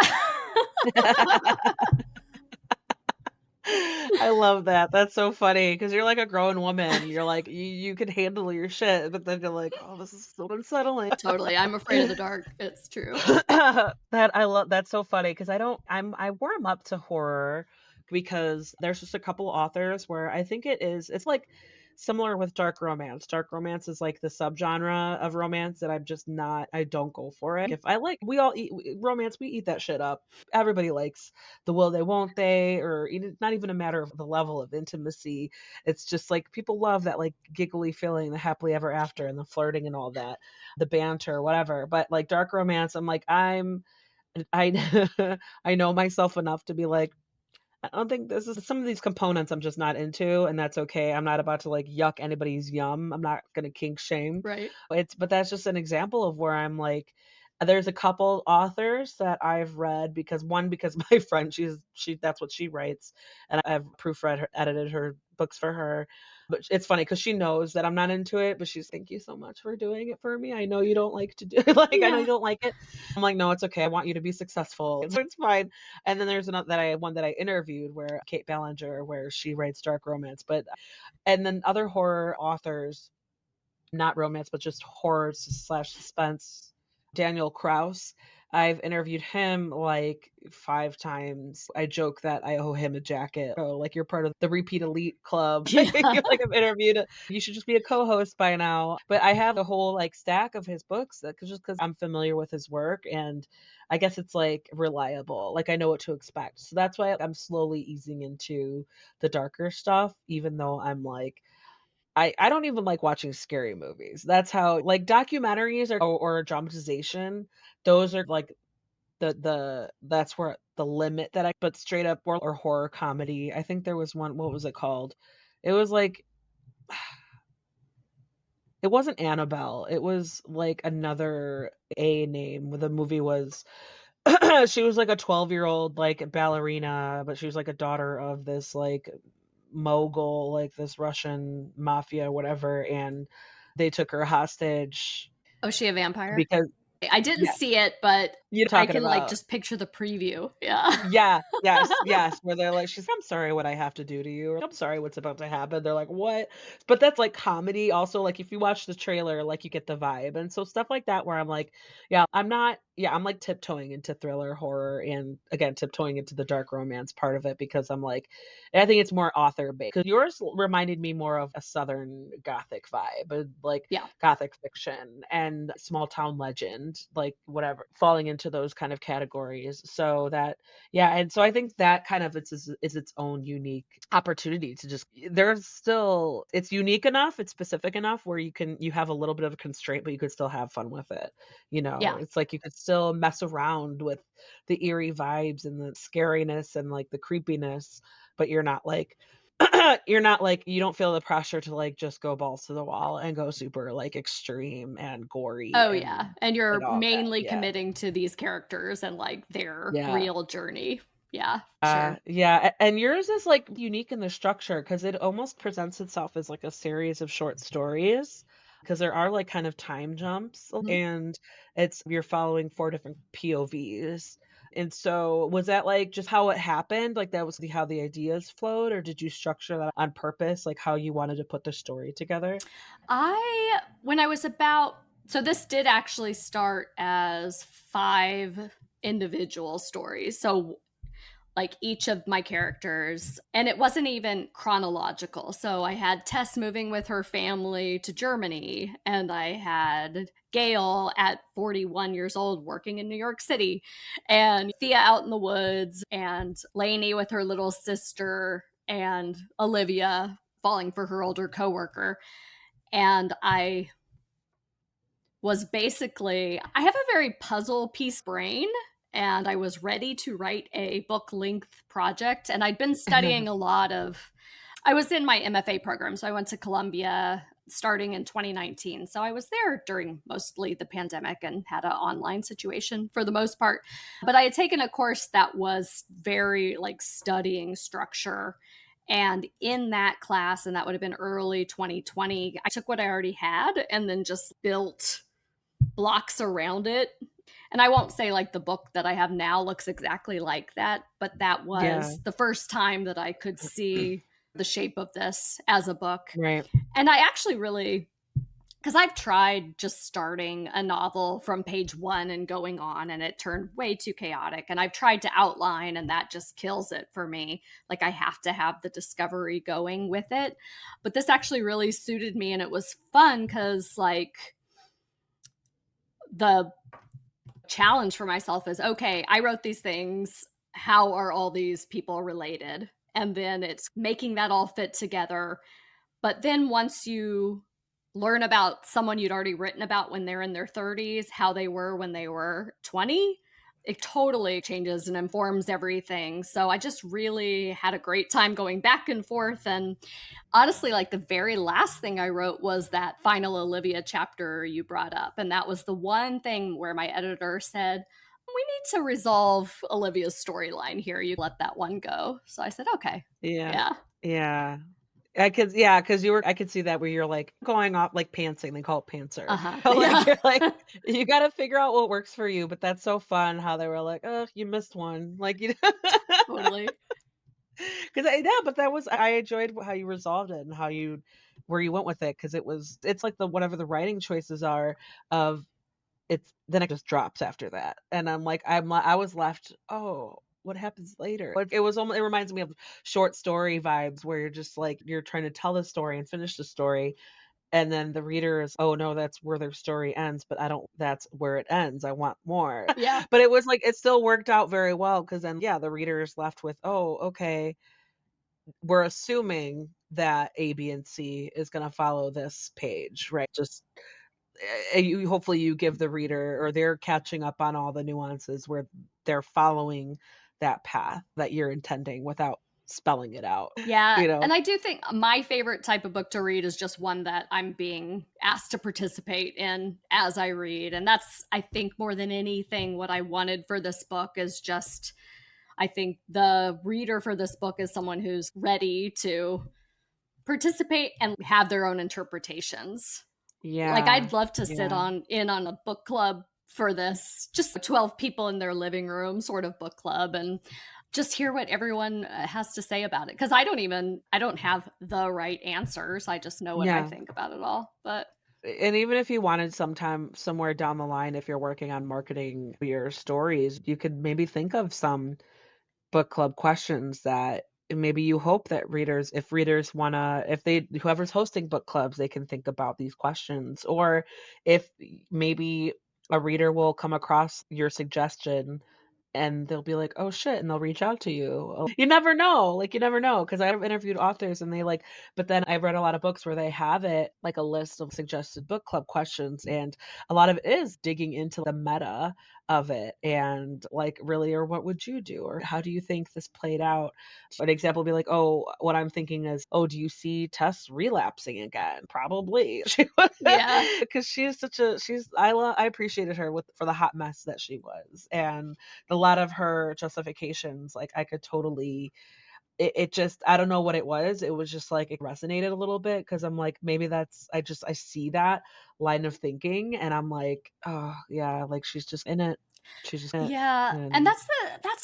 I love that. That's so funny because 'cause you're like a grown woman. You're like, you can handle your shit, but then you're like, "Oh, this is so unsettling." Totally, I'm afraid of the dark. It's true. That I love that's so funny because I warm up to horror because there's just a couple authors where I think it's like similar with dark romance. Dark romance is like the subgenre of romance that I don't go for it. If I like we all eat romance, we eat that shit up. Everybody likes the will they won't they or not even a matter of the level of intimacy. It's just like people love that like giggly feeling, the happily ever after and the flirting and all that, the banter, whatever. But like dark romance, I'm like, I I know myself enough to be like, I don't think this is some of these components I'm just not into, and that's okay. I'm not about to like yuck anybody's yum. I'm not gonna kink shame. Right. But that's just an example of where I'm like, there's a couple authors that I've read because my friend, she that's what she writes, and I've proofread her, edited her books for her. But it's funny because she knows that I'm not into it, but she's thank you so much for doing it for me. I know you don't like to do like I know you Yeah. don't like it. I'm like, no, it's okay. I want you to be successful. So it's fine. And then there's another one that I interviewed where Kate Ballinger, where she writes dark romance. And then other horror authors, not romance, but just horror slash suspense. Daniel Kraus. I've interviewed him like 5 times. I joke that I owe him a jacket. Oh, like you're part of the repeat elite club. Yeah. Like I've interviewed. You should just be a co-host by now. But I have a whole like stack of his books just because I'm familiar with his work and I guess it's like reliable. Like I know what to expect. So that's why I'm slowly easing into the darker stuff, even though I'm like I don't even like watching scary movies. That's how like documentaries or dramatization, those are like that's where the limit that I but straight up or horror comedy. I think there was one, what was it called? It was like it wasn't Annabelle. It was like another A name. The movie was she was like a 12-year-old like ballerina, but she was like a daughter of this like mogul, like this Russian mafia, whatever, and they took her hostage Oh, is she a vampire? because I didn't yeah, see it, but you're I talking can, like, about just picture the preview. Yeah. yeah, yes, yes, where they're like, "I'm sorry what I have to do to you," or "I'm sorry what's about to happen." They're like, "What?" But that's like comedy also, like, if you watch the trailer, like, you get the vibe, and so stuff like that where I'm like, I'm, like, tiptoeing into thriller, horror, and, again, tiptoeing into the dark romance part of it because I'm like I think it's more author-based. 'Cause yours reminded me more of a Southern Gothic vibe, like, Yeah. Gothic fiction and small town legend, like, whatever, falling into those kind of categories, so that yeah, and so I think that kind of is its own unique opportunity to just there's still it's unique enough, it's specific enough where you have a little bit of a constraint, but you could still have fun with it, you know? Yeah. It's like you could still mess around with the eerie vibes and the scariness and, like, the creepiness, but you're not, like, you're not like you don't feel the pressure to, like, just go balls to the wall and go super, like, extreme and gory Oh, yeah, and and you're all that. mainly Yeah. committing to these characters and, like, their Yeah. real journey. Yeah, sure. Yeah, and yours is, like, unique in the structure because it almost presents itself as, like, a series of short stories, because there are, like, kind of time jumps, Mhm. and it's you're following 4 different POVs, and so, was that, like, just how it happened? Like, that was how the ideas flowed, or did you structure that on purpose, like, how you wanted to put the story together? When I was about so this did actually start as 5 individual stories. So like each of my characters, and it wasn't even chronological. So I had Tess moving with her family to Germany, and I had Gail at 41 years old working in New York City, and Thea out in the woods, and Lainey with her little sister, and Olivia falling for her older coworker. And I have a very puzzle piece brain, and I was ready to write a book length project. And I'd been studying a lot of, I was in my MFA program. So I went to Columbia starting in 2019. So I was there during mostly the pandemic and had an online situation for the most part. But I had taken a course that was very like studying structure. And in that class, and that would have been early 2020, I took what I already had and then just built blocks around it. And I won't say like the book that I have now looks exactly like that, but that Yeah, was the first time that I could see the shape of this as a book. right. And I actually really, because I've tried just starting a novel from page one and going on, and it turned way too chaotic. And I've tried to outline, and that just kills it for me. Like, I have to have the discovery going with it. But this actually really suited me, and it was fun because, like, the challenge for myself is okay, I wrote these things. How are all these people related? And then it's making that all fit together. But then once you learn about someone you'd already written about when they're in their 30s, how they were when they were 20, it totally changes and informs everything. So I just really had a great time going back and forth. And honestly, like the very last thing I wrote was that final Olivia chapter you brought up. And that was the one thing where my editor said, we need to resolve Olivia's storyline here. You let that one go. So I said, okay. Yeah. Yeah. Yeah. I could yeah, because you were I could see that where you're, like, going off like pantsing, they call it pantser. Uh huh. Like, Yeah. you're like, you gotta figure out what works for you, but that's so fun how they were like, "Oh, you missed one." Like, you Totally. 'cause I yeah, but that was I enjoyed how you resolved it and how you where you went with it because it's like the whatever the writing choices are of it's then it just drops after that, and I was left, "Oh, what happens later?" Like, it reminds me of short story vibes where you're just, like, you're trying to tell the story and finish the story, and then the reader is, "Oh, no, that's where their story ends, but I don't that's where it ends, I want more." Yeah. But it was like it still worked out very well because then, yeah, the reader is left with, "Oh, okay, we're assuming that A, B, and C is gonna follow this page," right? Just you hopefully you give the reader or they're catching up on all the nuances where they're following that path that you're intending without spelling it out, Yeah, you know? and I do think my favorite type of book to read is just one that I'm being asked to participate in as I read, and that's, I think, more than anything, what I wanted for this book is just I think the reader for this book is someone who's ready to participate and have their own interpretations. Like, Yeah. I'd love to sit Yeah. on a book club for this, just 12 people in their living room sort of book club, and just hear what everyone has to say about it. Because I don't have the right answers. I just know what I Yeah. think about it all. But And even if you wanted sometime somewhere down the line, if you're working on marketing your stories, you could maybe think of some book club questions that maybe you hope that readers if readers wanna if they whoever's hosting book clubs, they can think about these questions, or if maybe a reader will come across your suggestion and they'll be like, "Oh, shit," and they'll reach out to you. You never know, like, you never know, because 'cause I've interviewed authors and they, like but then I've read a lot of books where they have it, like a list of suggested book club questions, and a lot of it is digging into the meta of it and like really, or what would you do? Or how do you think this played out? An example would be like, oh, what I'm thinking is, oh, do you see Tess relapsing again? Probably. She would Yeah. because she's such a she's I appreciated her with for the hot mess that she was. And a lot of her justifications, like I could totally it just I don't know what it was. It was just like it resonated a little bit because I'm like, maybe that's I see that line of thinking and I'm like, oh yeah, like she's just in it. She's just in it. Yeah, and And that's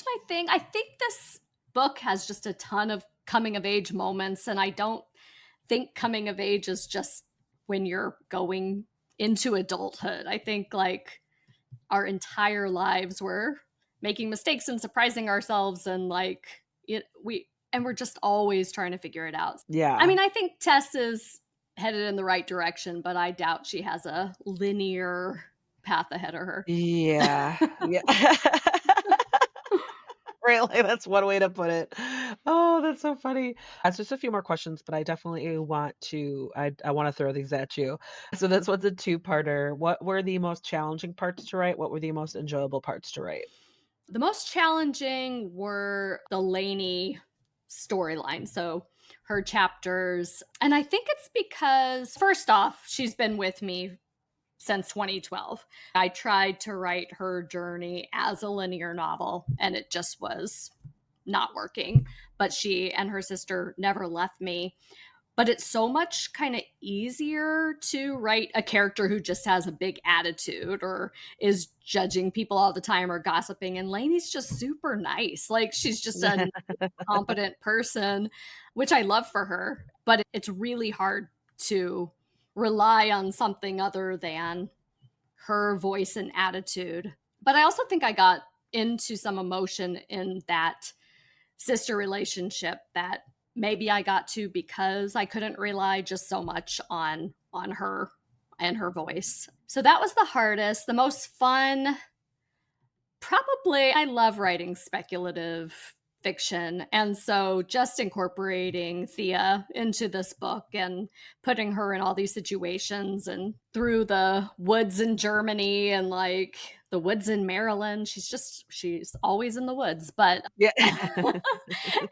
my thing. I think this book has just a ton of coming of age moments, and I don't think coming of age is just when you're going into adulthood. I think like our entire lives we're making mistakes and surprising ourselves and like we're just always trying to figure it out. I yeah. mean, I think Tess is headed in the right direction, but I doubt she has a linear path ahead of her. Yeah. Yeah. Right, like, that's one way to put it. Oh, that's so funny. That's just a few more questions, but I definitely want to I wanna throw these at you. So this one's a two-parter. What were the most challenging parts to write? What were the most enjoyable parts to write? The most challenging were the Lainey storyline. So her chapters. And I think it's because, first off, she's been with me since 2012. I tried to write her journey as a linear novel, and it just was not working. But she and her sister never left me. But it's so much kind of easier to write a character who just has a big attitude or is judging people all the time or gossiping. And Lainey's just super nice. Like she's just a competent person, which I love for her. But it's really hard to rely on something other than her voice and attitude. But I also think I got into some emotion in that sister relationship that maybe I got to because I couldn't rely just so much on her and her voice. So that was the hardest. The most fun, probably I love writing speculative fiction. And so just incorporating Thea into this book and putting her in all these situations and through the woods in Germany and like the woods in Maryland. She's always in the woods, but Yeah.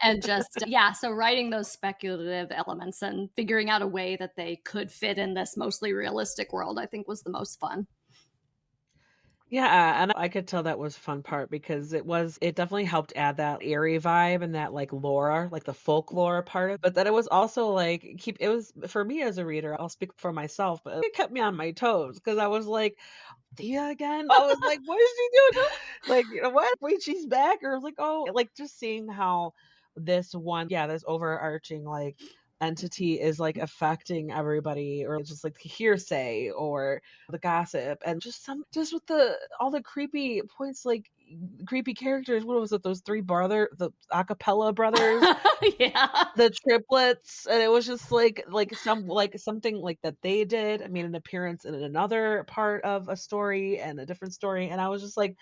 and just yeah, so writing those speculative elements and figuring out a way that they could fit in this mostly realistic world, I think was the most fun. Yeah, and I could tell that was a fun part because it definitely helped add that eerie vibe and that like lore, like the folklore part of but then it was also like keep it was for me as a reader, I'll speak for myself, but it kept me on my toes because I was like, Thea again? I was like, "What is she doing?" Like, you know what? Wait, she's back? Or I was like, "Oh," like just seeing how this overarching like entity is like affecting everybody or just like the hearsay or the gossip and just with the all the creepy points like creepy characters. What was it? Those the acapella brothers, Yeah. the triplets, and it was just like something like that they did. I mean, an appearance in another part of a story and a different story, and I was just like,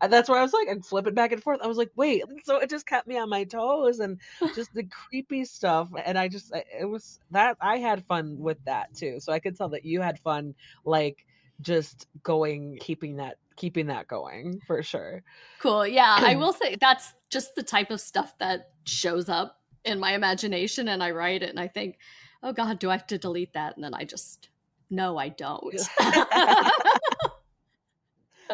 that's where I was like, I'm flipping back and forth. I was like, wait, so it just kept me on my toes and just the creepy stuff, and it was that I had fun with that too. So I could tell that you had fun, like just keeping that going for sure. Cool. Yeah, I will say that's just the type of stuff that shows up in my imagination and I write it and I think, "Oh god, do I have to delete that?" And then I just no, I don't.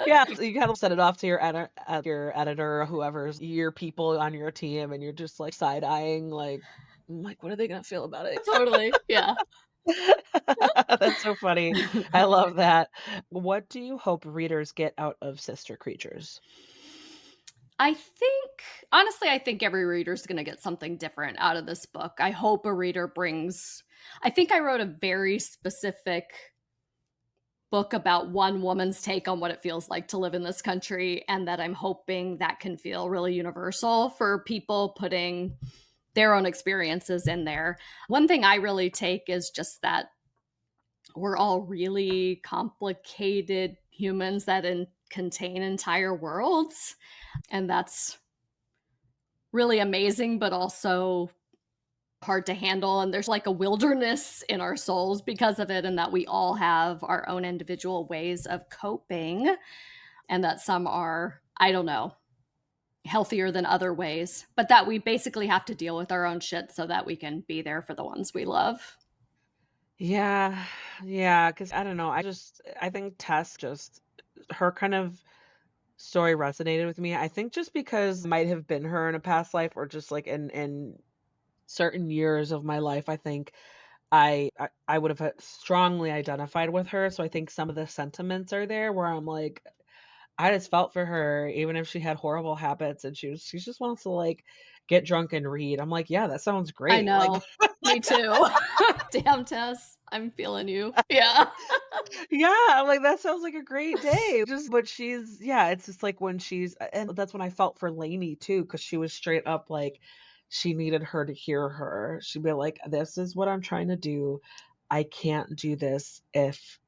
Yeah, so you kinda set it off to your editor or whoever's your people on your team, and you're just, like, side-eyeing, like, "What are they gonna feel about it?" Totally. Yeah. That's so funny. I love that. What do you hope readers get out of Sister Creatures? I think honestly, I think every reader's gonna get something different out of this book. I hope a reader brings I think I wrote a very specific book about one woman's take on what it feels like to live in this country, and that I'm hoping that can feel really universal for people putting their own experiences in there. One thing I really take is just that we're all really complicated humans that contain entire worlds, and that's really amazing, but also hard to handle. And there's like a wilderness in our souls because of it, and that we all have our own individual ways of coping. and that some are, I don't know, healthier than other ways, but that we basically have to deal with our own shit so that we can be there for the ones we love. Yeah, yeah, because I don't know, I think Tess just her kind of story resonated with me. I think just because might have been her in a past life or just like in certain years of my life, I think I would have strongly identified with her. So I think some of the sentiments are there where I'm like, I just felt for her, even if she had horrible habits and she just wants to like get drunk and read. I'm like, yeah, that sounds I great. Like, know. Me too. Damn, Tess. I'm feeling you. Yeah. yeah, I'm like, that sounds like a great day. Just, but yeah, it's just like when and that's when I felt for Lainey too, because she was straight up like, she needed her to hear her. She'd be like, this is what I'm trying to do. I can't do this if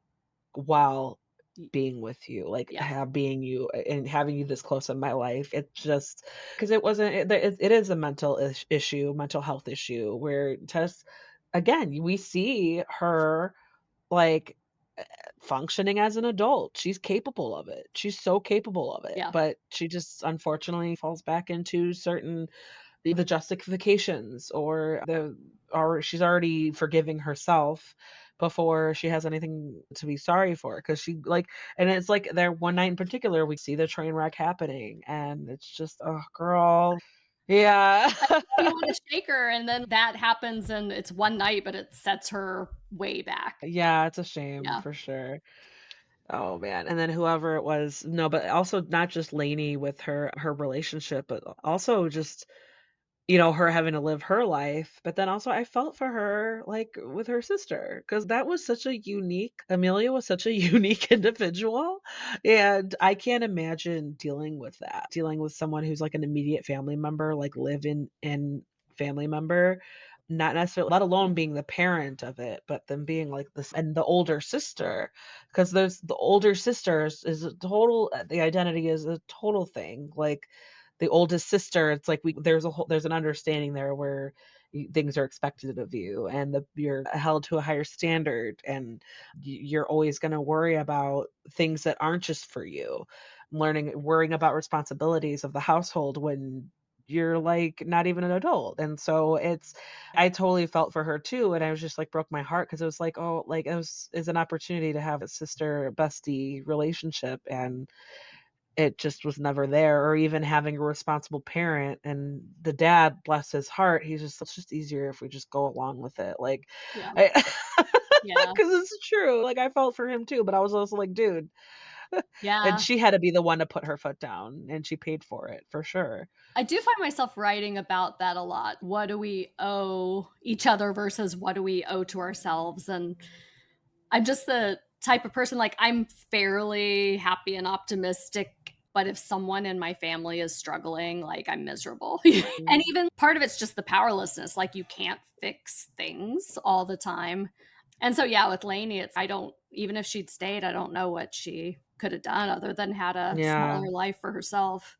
while Y being with you, like, yeah, have being you and having you this close in my life. It's just because it wasn't it is a issue, mental health issue where Tess again, we see her, like, functioning as an adult. She's capable of it. She's so capable of it, yeah, but she just unfortunately falls back into certain the justifications or she's already forgiving herself before she has anything to be sorry for because she like and it's like there one night in particular we see the train wreck happening and it's just oh girl yeah I know you wanna shake her, and then that happens, and it's one night, but it sets her way back. yeah it's a shame Yeah, for sure. Oh man, and then whoever it was no but also not just Lainey with her relationship but also just her having to live her life, but then also I felt for her, like, with her sister, because that was such a unique Amelia was such a unique individual, and I can't imagine dealing with that, dealing with someone who's, like, an immediate family member, like, live in family member, not necessarily let alone being the parent of it, but them being, like, this and the older sister, because there's the older sister is a total the identity is a total thing, like, the oldest sister, it's like there's an understanding there where things are expected of you and you're held to a higher standard and you're always going to worry about things that aren't just for you. Worrying about responsibilities of the household when you're like not even an adult. And so I totally felt for her too. And I was just like broke my heart because it was like, oh, like it was is an opportunity to have a sister bestie relationship and it just was never there, or even having a responsible parent, and the dad, bless his heart, he's just "It's just easier if we just go along with it," like, yeah, I yeah, 'cause it's true, like, I felt for him too, but I was also like, "Dude," and yeah. she had to be the one to put her foot down, and she paid for it, for sure. I do find myself writing about that a lot. What do we owe each other versus what do we owe to ourselves? And I'm just the type of person, like, I'm fairly happy and optimistic, but if someone in my family is struggling, like, I'm miserable. And Mm, even part of it's just the powerlessness, like, you can't fix things all the time. And so, yeah, with Lainey, it's I don't even if she'd stayed, I don't know what she could have done other than had a yeah. smaller life for herself.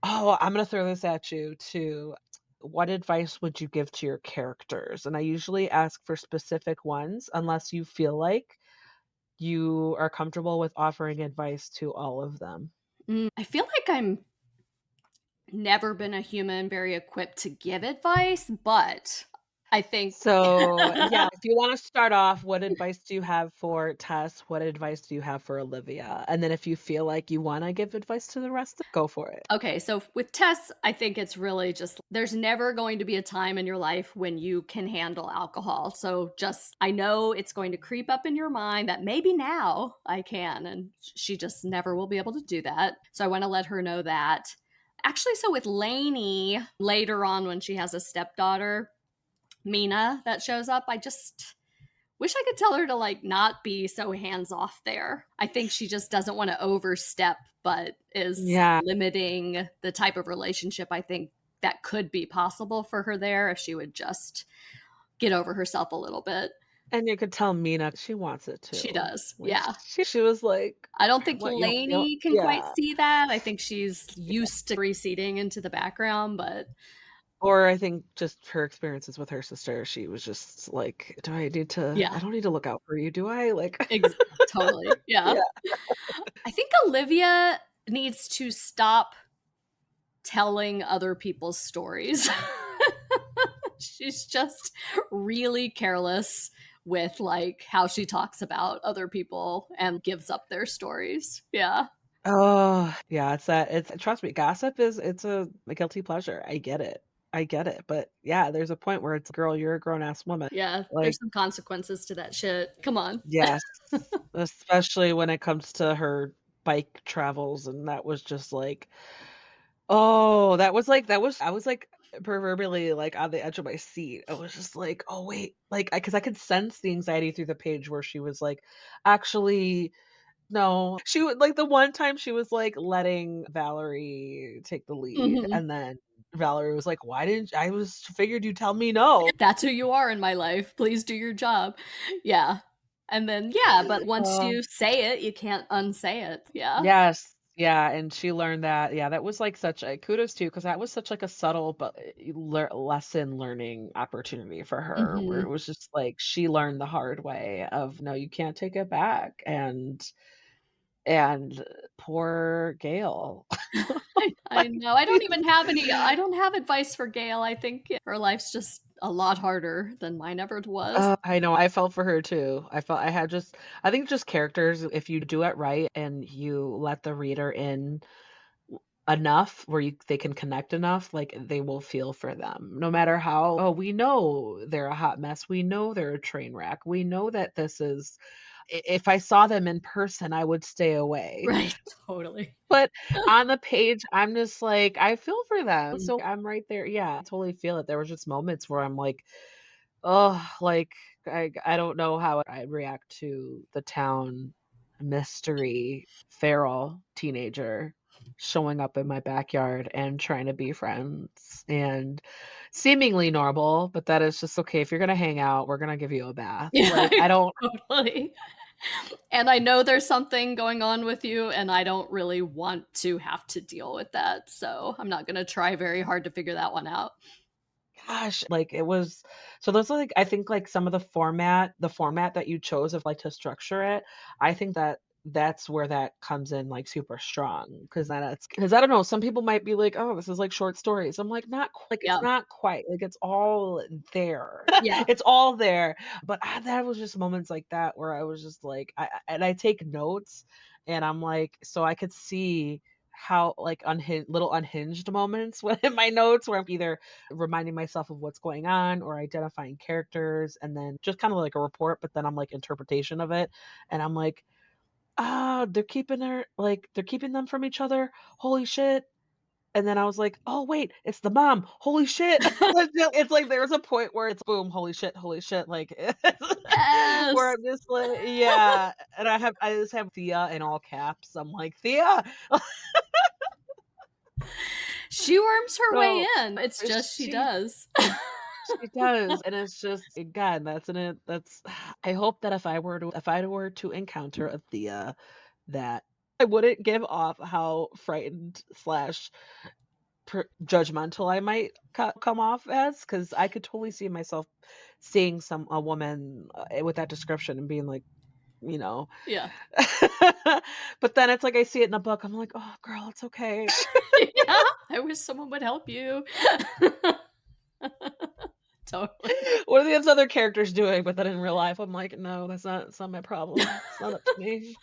Oh, I'm gonna throw this at you too. What advice would you give to your characters? And I usually ask for specific ones unless you feel like you are comfortable with offering advice to all of them. I feel like I'm never been a human very equipped to give advice, but I think So, yeah, if you wanna start off, what advice do you have for Tess? What advice do you have for Olivia? And then if you feel like you wanna give advice to the rest, go for it. okay, so with Tess, I think it's really just there's never going to be a time in your life when you can handle alcohol. So just I know it's going to creep up in your mind that maybe now I can, and she just never will be able to do that. So I want to let her know that. Actually, so with Lainey later on when she has a stepdaughter, Mina, that shows up, I just wish I could tell her to like not be so hands off there. I think she just doesn't want to overstep, but is Yeah, limiting the type of relationship I think that could be possible for her there if she would just get over herself a little bit. and you could tell Mina she wants it She too. does. Like, Yeah. she was like, I don't "I think want you" Lainey can quite yeah. see that. I think she's used to receding into the background, but Or I think just her experiences with her sister, she was just like, I Yeah, don't need to look out for you, do I?" Like ex totally, yeah. Yeah. I think Olivia needs to stop telling other people's stories. She's just really careless with, like, how she talks about other people and gives up their stories. Yeah. Oh, yeah, it's trust me, gossip is it's a guilty pleasure. I get it. I get it, but yeah, there's a point where it's, "Girl, you're a grown-ass woman." Yeah, there's Like, some consequences to that shit. Come on. yes, especially when it comes to her bike travels, and that was just like, oh, that was I was, like, proverbially, like, on the edge of my seat. I was just like, "Oh, wait," like, because I could sense the anxiety through the page where she was like, "Actually, no." She would like, the one time she was, like, letting Valerie take the lead, Mhm. and then Valerie was like, "Why didn't I was figured you'd tell me no." That's who you are in my life. Please do your job. Yeah. And then yeah, but once Uh, you say it, you can't unsay it. Yeah. yes, yeah, and she learned that yeah, that was, like, such a kudos to because that was such, like, a subtle but, lesson learning opportunity for her, where it Mhm. was just, like, she learned the hard way of, "No, you can't take it back," and poor Gail. I know. I don't have advice for Gail. I think her life's just a lot harder than mine ever was. I know, I felt for her too. I think just characters, if you do it right and you let the reader in enough where they can connect enough, like, they will feel for them. No matter how, "Oh, we know they're a hot mess. We know they're a train wreck. We know that this is if I saw them in person, I would stay away." Right. Totally. But on the page, I'm just like, I feel for them. Mm. So I'm right there. Yeah, I totally feel it. There was just moments where I'm like, oh, like, I don't know how I'd react to the town mystery feral teenager showing up in my backyard and trying to be friends and seemingly normal, but that is just, "Okay, if you're gonna hang out, we're gonna give you a bath." Yeah, Like, I don't totally. And I know there's something going on with you, and I don't really want to have to deal with that, so I'm not gonna try very hard to figure that one out. Gosh, like, it was so those are, like I think, like, some of the format that you chose of, like, to structure it, I think that that's where that comes in, like, super strong, because I don't know, some people might be like, "Oh, this is like short stories." I'm like, "Not q like, Yeah, it's not quite, like, it's all there." yeah. It's all there, but, that was just moments like that where I was just like and I take notes, and I'm like so I could see how, like, little unhinged moments when in my notes where I'm either reminding myself of what's going on or identifying characters and then just kind of like a report, but then I'm like interpretation of it. And I'm like, ah, they're keeping them from each other. Holy shit. And then I was like, oh wait, it's the mom. Holy shit. It's like there was a point where it's boom, holy shit, like where Yes! I'm just like, yeah. And I just have Thea in all caps. I'm like, Thea. She worms her way So in, it's just she she does. She does, and it's just again, that's I hope that if I were to encounter a Thea, that I wouldn't give off how frightened slash judgmental I might come off as, because I could totally see myself seeing a woman with that description and being like, you know, Yeah. but then it's like I see it in a book, I'm like, oh girl, it's okay. Yeah, I wish someone would help you. Totally. What are these other characters doing? But then in real life, I'm like, no, it's not my problem. It's not up to me.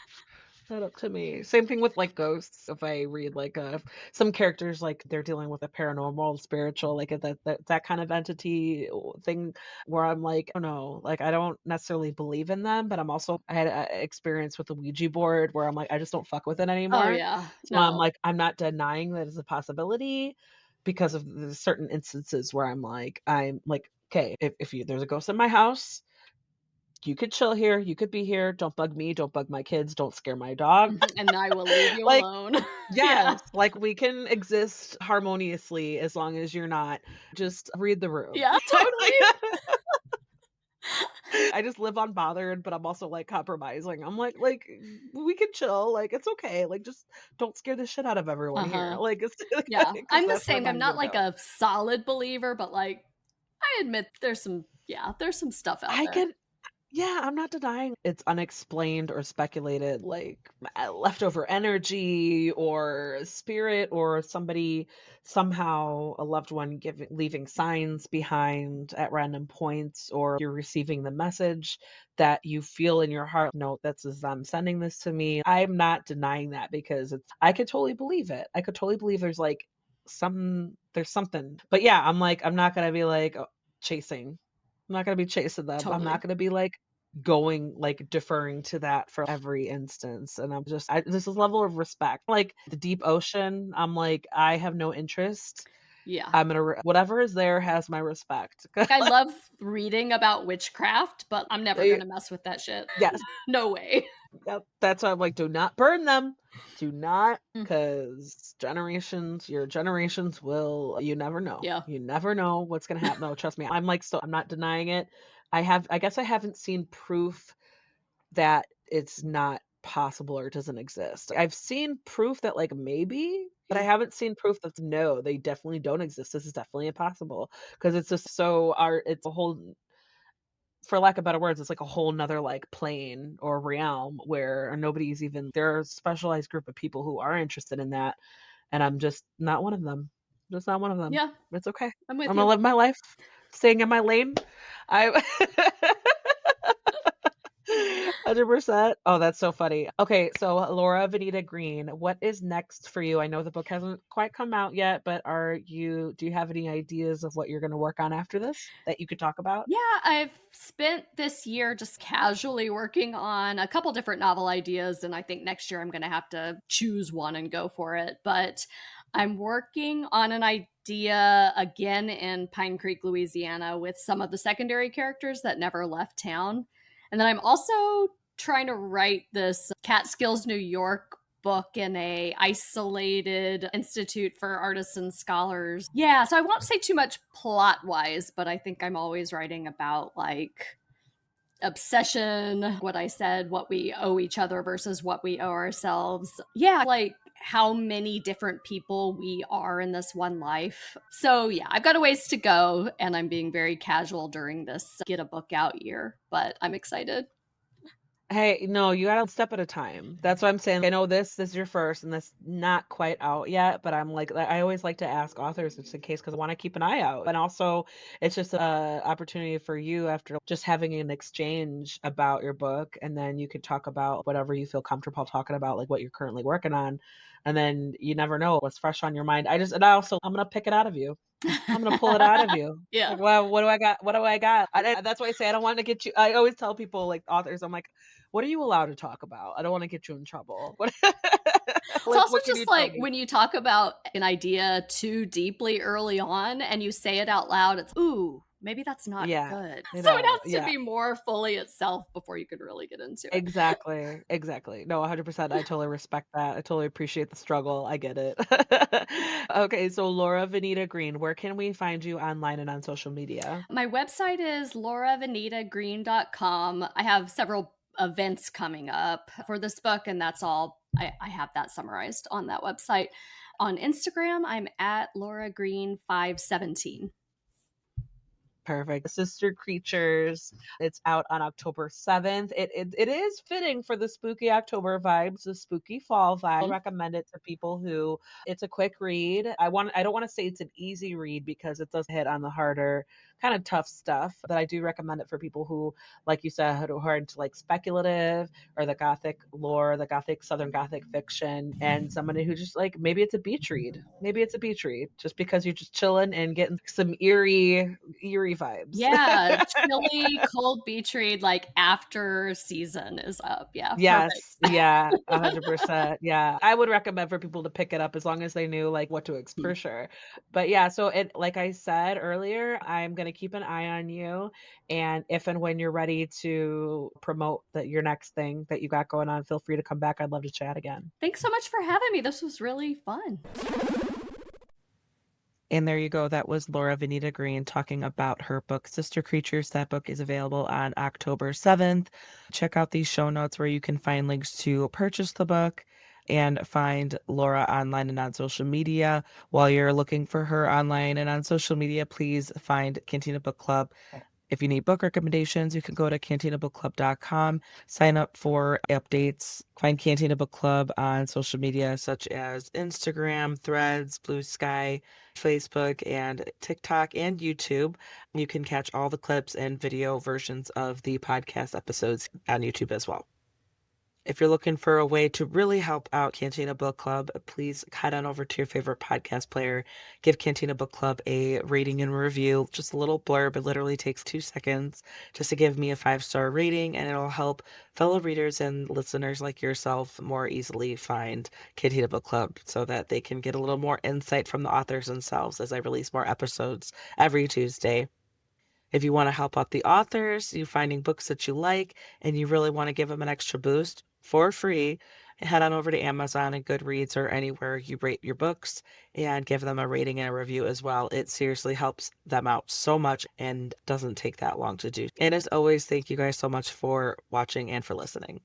Not up to me. Same thing with, like, ghosts. If I read, like, some characters, like, they're dealing with a paranormal, spiritual, like, that kind of entity thing where I'm like, "Oh, no." Like, I don't necessarily believe in them, but I had a experience with the Ouija board where I'm like, I just don't fuck with it Oh, anymore. yeah. So I'm No. like, I'm not denying that it's a possibility because of the certain instances where I'm like, "Okay, if you there's a ghost in my house, you could chill here, you could be here, don't bug me, don't bug my kids, don't scare my dog." Mhm, and I will leave you Like, alone. Yeah. yes, like, we can exist harmoniously as long as you're not just read the room. Yeah, totally. I just live unbothered, but I'm also, like, compromising. I'm like, "We can chill, like, it's okay, like, just don't scare the shit out of everyone here." Uh-huh. Like, it's Yeah, because I'm the that's where same. I'm mine not would like go. a solid believer, but, like, I admit there's some stuff out I there. can Yeah, I'm not denying it's unexplained or speculated, like leftover energy or spirit or somebody somehow a loved one giving leaving signs behind at random points, or you're receiving the message that you feel in your heart. No, that's as I'm sending this to me. I'm not denying that because I could totally believe it. I could totally believe there's something. But yeah, I'm not gonna be like chasing. I'm not gonna be chasing them. I'm not Totally. gonna be like deferring to that for every instance, and there's this level of respect. Like the deep ocean, I'm like, I have no interest. Yeah. I'm gonna whatever is there has my respect. Like, I love reading about witchcraft, but I'm never They gonna mess with that shit. Yes, No way. yep, that's why I'm like, "Do not burn them. Do not, Mm, because your generations will you never know. yeah. You never know what's gonna happen." No, trust me, I'm not denying it. I guess I haven't seen proof that it's not possible or doesn't exist. I've seen proof that, like, maybe, but I Yeah. haven't seen proof that no, they definitely don't exist. This is definitely impossible because it's just it's a whole, for lack of better words, it's like a whole 'nother, like, plane or realm where nobody's even there are a specialized group of people who are interested in that, and I'm just not one of them. Just not one of them. Yeah, It's okay. I'm with I'm gonna you. live my life, staying in my lane. I 100%. Oh, that's so funny. Okay, so Laura Venita Green, what is next for you? I know the book hasn't quite come out yet, but do you have any ideas of what you're gonna work on after this that you could talk about? Yeah, I've spent this year just casually working on a couple different novel ideas, and I think next year I'm gonna have to choose one and go for it. But I'm working on an idea again in Pine Creek, Louisiana, with some of the secondary characters that never left town. And then I'm also trying to write this Catskills, New York book in a isolated institute for artists and scholars. Yeah, so I won't say too much plot wise, but I think I'm always writing about like obsession, what I said, what we owe each other versus what we owe ourselves. Yeah, like how many different people we are in this one life. So, yeah, I've got a ways to go, and I'm being very casual during this get a book out year, but I'm excited. Hey, no, you gotta step at a time. That's what I'm saying. I know this is your first and this not quite out yet, but I'm like I always like to ask authors just in case because I want to keep an eye out. And also it's just a opportunity for you after just having an exchange about your book, and then you could talk about whatever you feel comfortable talking about, like what you're currently working on. And then you never know what's fresh on your mind. I'm gonna pick it out of you. I'm gonna pull it out of you. Yeah. Like, well, what do I got? What do I got? That's why I say I don't want to get you. I always tell people, like authors, I'm like, what are you allowed to talk about? I don't want to get you in trouble. What, It's like, also what can you just tell like me? when you talk about an idea too deeply early on and you say it out loud, it's, ooh, maybe that's not Yeah, good. you So it know, has to yeah. be more fully itself before you can really get into it. Exactly, exactly. No, 100%. I totally respect that. I totally appreciate the struggle. I get it. Okay, so Laura Venita Green, where can we find you online and on social media? My website is lauravenitagreen.com. I have several events coming up for this book, and that's all. I have that summarized on that website. On Instagram, I'm at Laura Green 517. Perfect. Sister Creatures. It's out on October 7th. It is fitting for the spooky October vibes, the spooky fall vibe. I'll recommend it to people who it's a quick read. I don't want to say it's an easy read because it does hit on the harder, kind of tough stuff, but I do recommend it for people who, like you said, who are into like speculative or the gothic lore, the gothic southern gothic fiction, and somebody who just like maybe it's a beach read. Maybe it's a beach read just because you're just chilling and getting some eerie vibes. Yeah, chilly, cold beach read, like, after season is up. Yeah, Yes, perfect. yeah, 100%, yeah. I would recommend for people to pick it up as long as they knew, like, what to expect Hmm. for sure. But yeah, so it like I said earlier, I'm gonna keep an eye on you, and if and when you're ready to promote your next thing that you got going on, feel free to come back. I'd love to chat again. Thanks so much for having me. This was really fun. And there you go. That was Laura Venita Green talking about her book, Sister Creatures. That book is available on October 7th. Check out these show notes where you can find links to purchase the book and find Laura online and on social media. While you're looking for her online and on social media, please find Cantina Book Club. If you need book recommendations, you can go to cantinabookclub.com, sign up for updates, find Cantina Book Club on social media such as Instagram, Threads, Blue Sky, Facebook, and TikTok and YouTube. You can catch all the clips and video versions of the podcast episodes on YouTube as well. If you're looking for a way to really help out Cantina Book Club, please head on over to your favorite podcast player. Give Cantina Book Club a rating and review. Just a little blurb. It literally takes 2 seconds just to give me a 5-star rating, and it'll help fellow readers and listeners like yourself more easily find Cantina Book Club so that they can get a little more insight from the authors themselves as I release more episodes every Tuesday. If you want to help out the authors, you finding books that you like, and you really want to give them an extra boost for free, head on over to Amazon and Goodreads or anywhere you rate your books and give them a rating and a review as well. It seriously helps them out so much and doesn't take that long to do. And as always, thank you guys so much for watching and for listening.